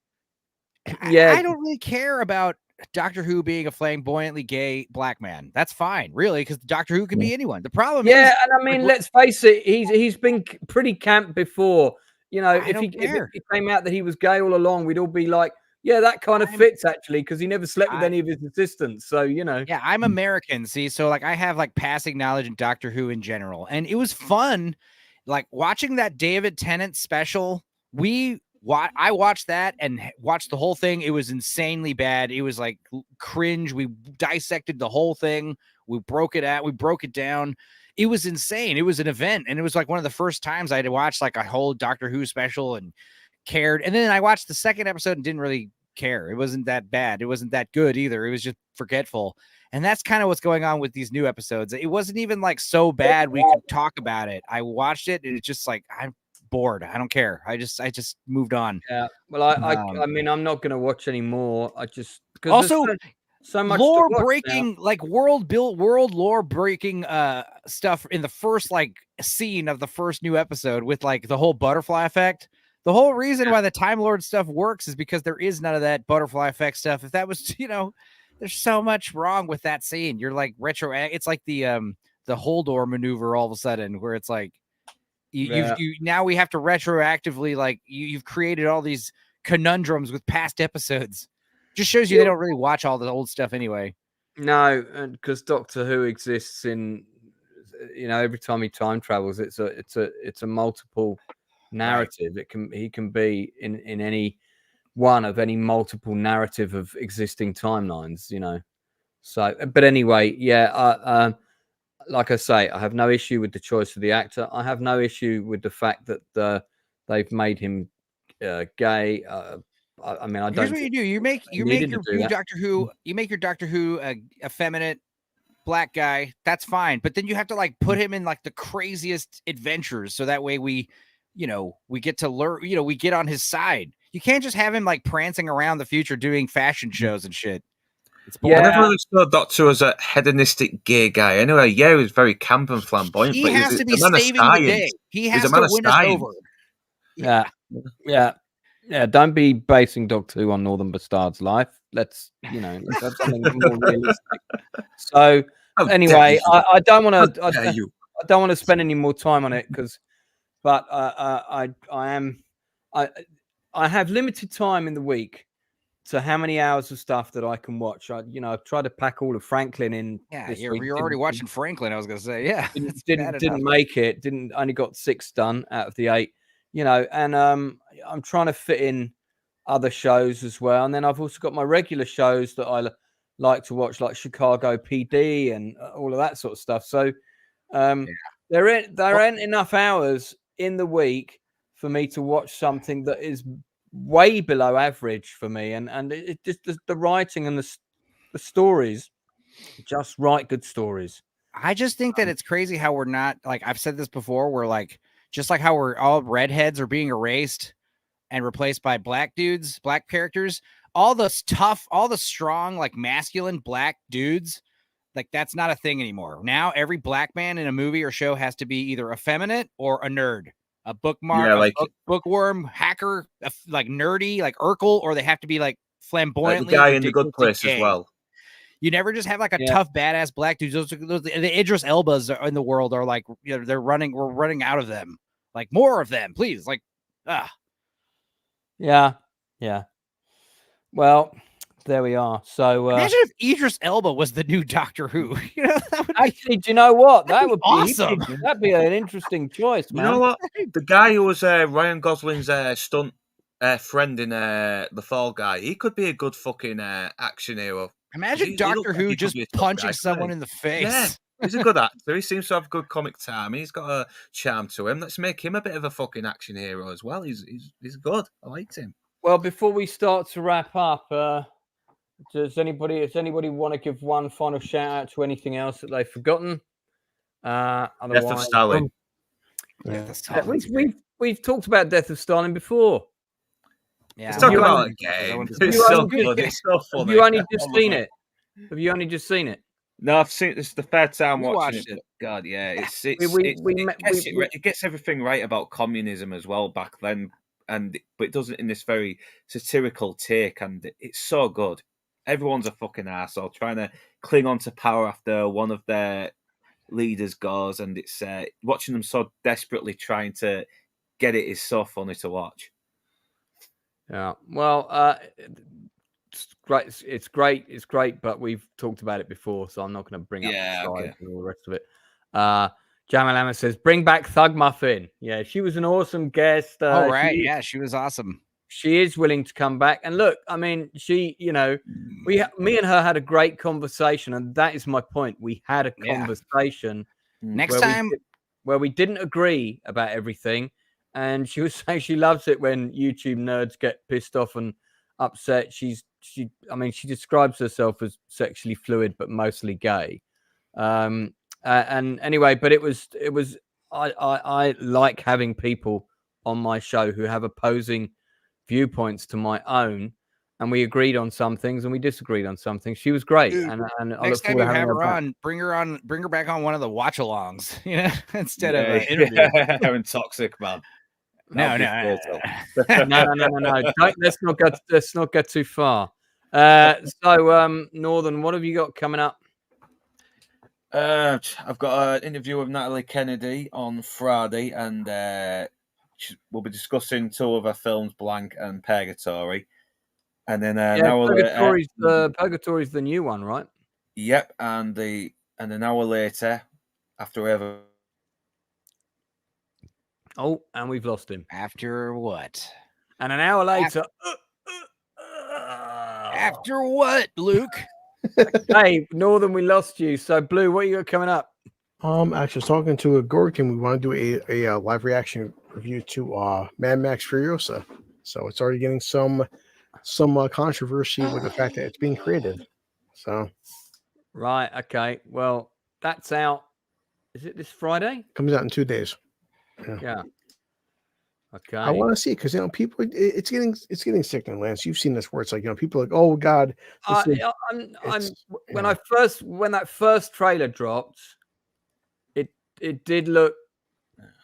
I don't really care about Doctor Who being a flamboyantly gay black man. That's fine, really, because Doctor Who can be anyone. The problem is, and I mean, let's face it, he's been pretty camp before. You know, if it came out that he was gay all along, we'd all be like, yeah, that kind of fits actually, because he never slept with any of his assistants. So, you know. Yeah, I'm American, see, so like I have like passing knowledge in Doctor Who in general. And it was fun, like watching that David Tennant special. I watched that and watched the whole thing. It was insanely bad. It was like cringe. We dissected the whole thing. We broke it out. We broke it down. It was insane. It was an event. And it was like one of the first times I had watched like a whole Doctor Who special and cared. And then I watched the second episode and didn't really care. It wasn't that bad. It wasn't that good either. It was just forgetful. And that's kind of what's going on with these new episodes. It wasn't even like so bad we could talk about it. I watched it and it's just like, I'm bored. I don't care. I just moved on. Yeah. Well, I mean, I'm not going to watch anymore. I just also so much lore breaking, like world lore breaking stuff in the first like scene of the first new episode with like the whole butterfly effect. The whole reason why the Time Lord stuff works is because there is none of that butterfly effect stuff. If that was, you know, there's so much wrong with that scene. You're like it's like the Holdor maneuver all of a sudden, where it's like you now we have to retroactively, like you've created all these conundrums with past episodes. Just shows you they don't really watch all the old stuff anyway. No, because Doctor Who exists in, you know, every time he time travels, it's a multiple narrative. Right. He can be in any one of any multiple narrative of existing timelines, you know. So, but anyway, yeah. Like I say, I have no issue with the choice of the actor. I have no issue with the fact that they've made him gay. I mean, I don't. Here's what you do: you make your new Doctor Who. You make your Doctor Who a effeminate black guy. That's fine, but then you have to like put him in like the craziest adventures, so that way we get to learn. You know, we get on his side. You can't just have him like prancing around the future doing fashion shows and shit. I never really saw Doctor as a hedonistic gay guy. Anyway, he was very camp and flamboyant. He has to be saving the day. He has to win us over. Yeah. Don't be basing Doctor Who on Northern Bastard's life. Let's have something more realistic. So anyway, I don't want to. I don't want to spend any more time on it but I have limited time in the week to how many hours of stuff that I can watch. I've tried to pack all of Franklin in. Yeah, this you're week. already watching Franklin. I was gonna say, yeah, Didn't make it. Only got 6 done out of the 8. And I'm trying to fit in other shows as well. And then I've also got my regular shows that I like to watch, like Chicago PD and all of that sort of stuff. So there ain't enough hours in the week for me to watch something that is way below average for me. And it just the writing and the stories, just write good stories. I just think that it's crazy how we're not, like I've said this before, we're like, just like how we're all redheads are being erased and replaced by black dudes, black characters, all the tough, all the strong, like masculine black dudes, like that's not a thing anymore. Now every black man in a movie or show has to be either effeminate or a nerd, a bookmark, bookworm, hacker, like nerdy, like Urkel, or they have to be like flamboyantly. Like the guy in The Good Place as well. You never just have like a tough, badass black dudes. Those the Idris Elbas in the world are like, we're running out of them. Like more of them, please. Like, Yeah. Well, there we are. So imagine if Idris Elba was the new Doctor Who. That would actually, do you know what? That would be awesome. That'd be an interesting choice, man. You know what? The guy who was Ryan Gosling's stunt friend in The Fall Guy, he could be a good fucking action hero. Imagine Doctor Who just punching someone in the face. Yeah, he's a good actor. He seems to have good comic timing. He's got a charm to him. Let's make him a bit of a fucking action hero as well. He's good. I liked him. Well, before we start to wrap up, does anybody want to give one final shout out to anything else that they've forgotten? Death of Stalin. We've talked about Death of Stalin before. Yeah, let's talk about it again. It's so good. It's so funny. Have you only just seen it? Have you only just seen it? No, I've seen it. It's the third time watching it. God, yeah, it gets everything right about communism as well back then, but it does it in this very satirical take, and it's so good. Everyone's a fucking arsehole trying to cling on to power after one of their leaders goes, and it's watching them so desperately trying to get it is so funny to watch. Yeah, well, it's great, but we've talked about it before, so I'm not going to bring up the slides and all the rest of it. Jamalama says, bring back Thug Muffin. Yeah, she was an awesome guest. She was awesome. She is willing to come back. And look, I mean, me and her had a great conversation, and that is my point. We had a conversation. Next time where we didn't agree about everything. And she was saying she loves it when YouTube nerds get pissed off and upset. She describes herself as sexually fluid, but mostly gay. And anyway, but it was I like having people on my show who have opposing viewpoints to my own, and we agreed on some things and we disagreed on some things. She was great. Dude, and next time you have her on, bring her back on one of the watch-alongs, instead of an interview. Having toxic, man. No. Let's not go too far. So, Northern, what have you got coming up? I've got an interview with Natalie Kennedy on Friday, and we'll be discussing 2 of her films, Blank and Purgatory. And then Purgatory's the new one, right? Yep, and an hour later, after we have Oh, and we've lost him. After what? And an hour later. After what, Luke? Hey, Northern, we lost you. So, Blue, what you got coming up? Actually, I was talking to a Gorkin. We want to do a live reaction review to Mad Max Furiosa. So it's already getting some controversy with the fact that it's being created. So, right, okay. Well, that's out. Is it this Friday? Comes out in 2 days. Yeah. Okay. I want to see it because people, it's getting sickening, Lance. You've seen this where it's like people are like, oh God. When that first trailer dropped, it did look.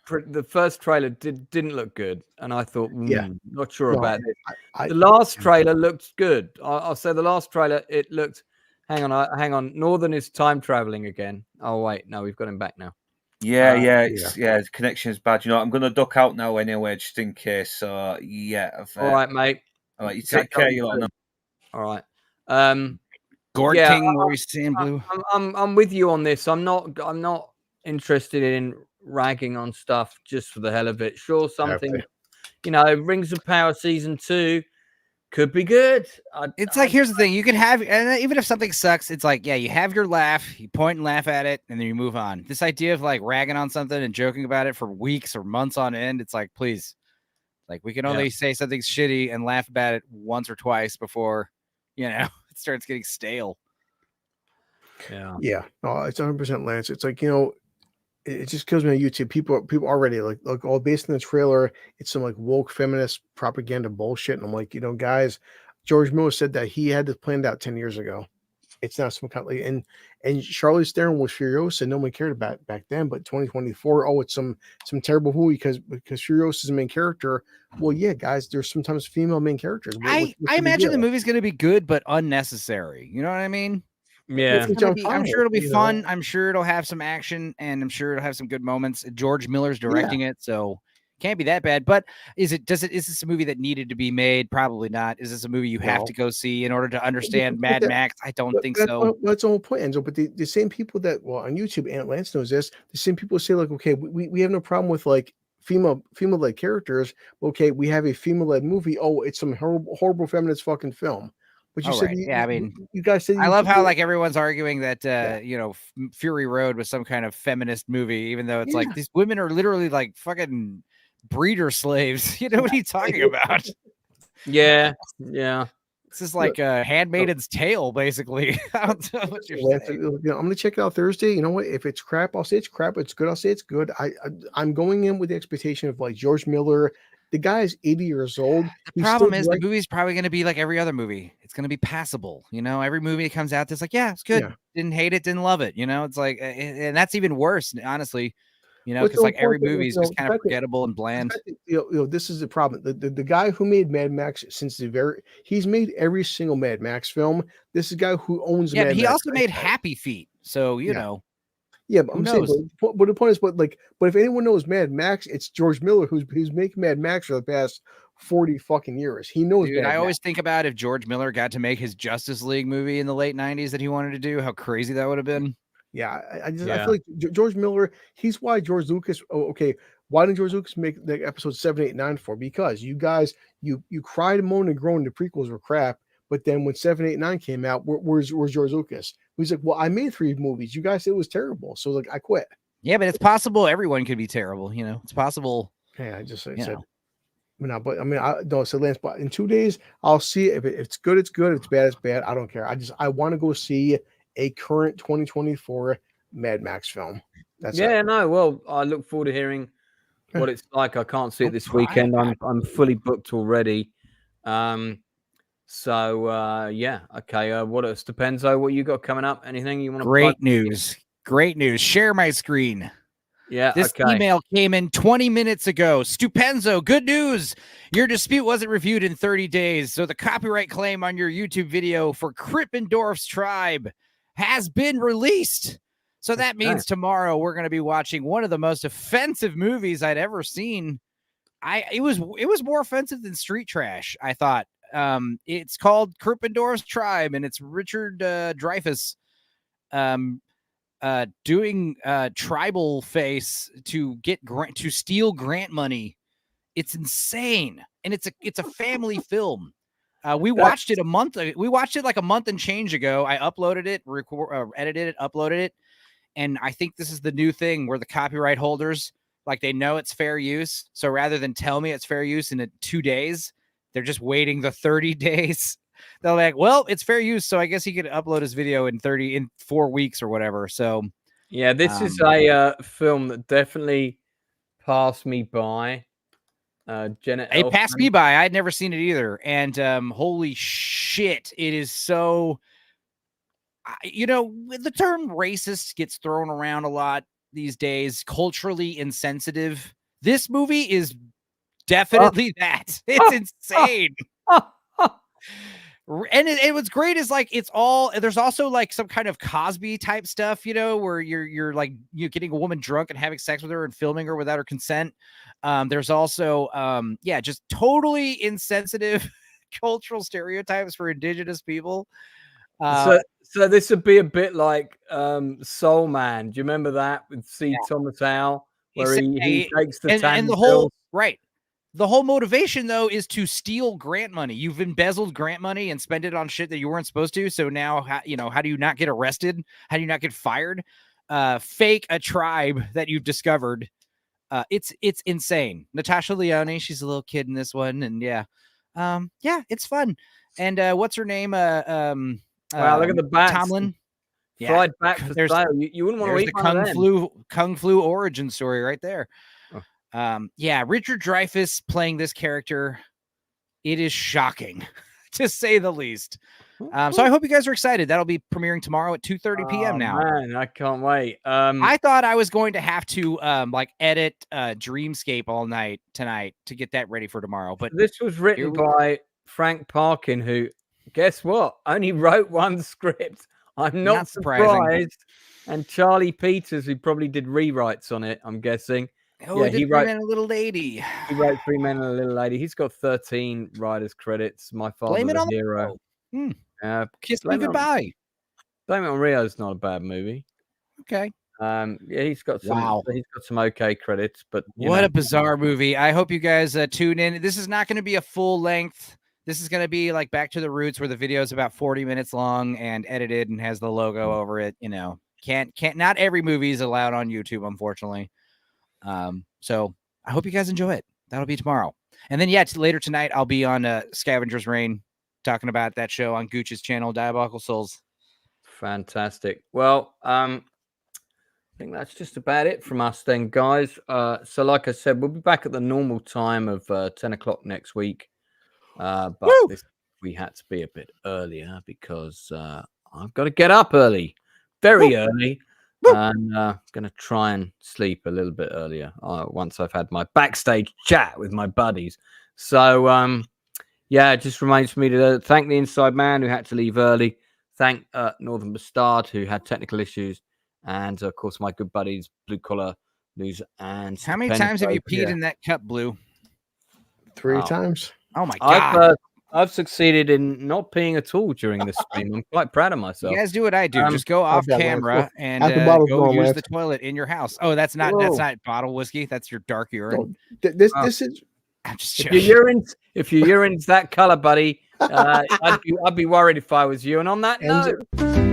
The first trailer didn't look good, and I thought, not sure about it. The last trailer looked good. I'll say the last trailer it looked. Hang on. Northern is time traveling again. Oh wait, no, we've got him back now. The connection is bad. I'm going to duck out now anyway, just in case. So, all right, mate. All right, you take care. You lot. All right. Gord Yeah, King, Maurice Sand Blue. I'm with you on this. I'm not interested in ragging on stuff just for the hell of it. Sure, something, Rings of Power season 2 could be good. It's like, here's the thing. You can have, and even if something sucks, it's like, yeah, you have your laugh, you point and laugh at it, and then you move on. This idea of like ragging on something and joking about it for weeks or months on end, it's like, please, like, we can only say something's shitty and laugh about it once or twice before, it starts getting stale. Yeah. No, it's 100% Lance. It's like, it just kills me on YouTube. People already like all based on the trailer. It's some like woke feminist propaganda bullshit. And I'm like, guys, George Miller said that he had this planned out 10 years ago. It's not some kind of like, and Charlize Theron was Furiosa. No one cared about it back then, but 2024, it's some terrible movie because Furiosa is the main character. Well, yeah, guys, there's sometimes female main characters. I imagine the movie's going to be good, but unnecessary. You know what I mean? Yeah, I'm sure it'll be fun. I'm sure it'll have some action, and I'm sure it'll have some good moments. George Miller's directing it, so can't be that bad. But is this a movie that needed to be made? Probably not. Is this a movie you have to go see in order to understand Mad Max? I don't think so. That's the whole point, Enzo. But the same people that, on YouTube, Aunt Lance knows this. The same people say like, okay, we have no problem with like female-led characters. Okay, we have a female-led movie. Oh, it's some horrible feminist fucking film. But you said, you guys said, I love how like everyone's arguing that Fury Road was some kind of feminist movie, even though it's like these women are literally like fucking breeder slaves. What are you talking about? Yeah. This is like a Handmaiden's Tale, basically. I don't know what you're saying. I'm gonna check it out Thursday. You know what? If it's crap, I'll say it's crap. It's good, I'll say it's good. I'm going in with the expectation of like George Miller. The guy is 80 years old. The problem is the movie's probably going to be like every other movie. It's going to be passable. Every movie that comes out, it's like, yeah, it's good. Yeah. Didn't hate it, didn't love it. It's like, and that's even worse, honestly. Because like every movie is just kind of forgettable and bland. This is the problem. The guy who made Mad Max he's made every single Mad Max film. This is a guy who owns. Yeah, but he also made Happy Feet. So you know. Yeah, but I'm saying, but the point is, but if anyone knows Mad Max, it's George Miller who's making Mad Max for the past 40 fucking years. He knows. Dude, I always think about if George Miller got to make his Justice League movie in the late 90s that he wanted to do, how crazy that would have been. Yeah, I feel like George Miller. He's why George Lucas. Why didn't George Lucas make the episode 7, 8, 9 for? Because you guys, you cried, moaned, and groaned. The prequels were crap. But then when 7, 8, 9 came out, where's George Lucas? He's like, well, I made 3 movies. You guys said it was terrible. So like, I quit. Yeah, but it's possible everyone could be terrible. It's possible. Yeah, I just said, no, but I mean, I don't say Lance, but in 2 days, I'll see it. If it's good, it's good. If it's bad, it's bad. I don't care. I want to go see a current 2024 Mad Max film. That's it. No, well, I look forward to hearing what it's like. I can't see it this weekend. I'm fully booked already. So okay. What else, Depenzo? What you got coming up? Anything you want to? Great news. Share my screen. Yeah. This email came in 20 minutes ago. Stupenzo, good news. Your dispute wasn't reviewed in 30 days, so the copyright claim on your YouTube video for Krippendorf's Tribe has been released. So that means tomorrow we're going to be watching one of the most offensive movies I'd ever seen. It was more offensive than Street Trash, I thought. It's called Krippendorf's Tribe, and it's Richard Dreyfuss doing tribal face to steal grant money. It's insane, and it's a family film. We watched it like a month and change ago. I uploaded it, edited it, uploaded it, and I think this is the new thing where the copyright holders, like, they know it's fair use. So rather than tell me it's fair use in 2 days, they're just waiting the 30 days. They're like, well, it's fair use, so I guess he could upload his video in 4 weeks or whatever. So yeah, this is a film that definitely passed me by. It passed me by. I'd never seen it either, and holy shit, it is so. The term racist gets thrown around a lot these days. Culturally insensitive. This movie is definitely that. It's insane. And what's great is like there's also like some kind of Cosby type stuff, where you're getting a woman drunk and having sex with her and filming her without her consent. There's also just totally insensitive cultural stereotypes for indigenous people. So this would be a bit like Soul Man. Do you remember that with C. Thomas Howell, where he takes the and the whole right. The whole motivation, though, is to steal grant money. You've embezzled grant money and spend it on shit that you weren't supposed to. So now, how do you not get arrested? How do you not get fired? Fake a tribe that you've discovered. It's insane. Natasha Lyonne, she's a little kid in this one, and it's fun. And what's her name? Wow, look at the bats. Tomlin. Fried back for sale. You wouldn't want to eat the Kung Flu origin story right there. Richard Dreyfuss playing this character, it is shocking to say the least. So I hope you guys are excited. That'll be premiering tomorrow at 2:30 p.m. now. Man, I can't wait. I thought I was going to have to edit Dreamscape all night tonight to get that ready for tomorrow. But this was written by Frank Parkin, who, guess what, only wrote one script. I'm not surprised. And Charlie Peters, who probably did rewrites on it, I'm guessing. Oh, he wrote Men and a Little Lady. He wrote 3 Men and a Little Lady. He's got 13 writers credits. My Father, Blame it the on Hero. Kiss Me Goodbye. Blame It on Rio is not a bad movie. Okay. He's got some. He's got some okay credits, but what a bizarre movie! I hope you guys tune in. This is not going to be a full length. This is going to be like Back to the Roots, where the video is about 40 minutes long and edited and has the logo over it. Can't. Not every movie is allowed on YouTube, unfortunately. So I hope you guys enjoy it. That'll be tomorrow. And then, later tonight, I'll be on Scavenger's Reign talking about that show on Gooch's channel, Diabolical Souls. Fantastic. Well, I think that's just about it from us then, guys. So like I said, we'll be back at the normal time of 10 o'clock next week. But we had to be a bit earlier because I've got to get up early, very early. And going to try and sleep a little bit earlier once I've had my backstage chat with my buddies. So, it just reminds me to thank the Inside Man who had to leave early. Thank Northern Bastard who had technical issues. And, of course, my good buddies, Blue Collar News and... How many times have you peed in that cup, Blue? 3 times. Oh, my God. I've succeeded in not peeing at all during this stream. I'm quite proud of myself. You guys do what I do. Just go off camera and go use the toilet in your house. Oh, that's not bottle whiskey. That's your dark urine. This is. I'm just joking. If your urine's that color, buddy, I'd be worried if I was you. And on that note.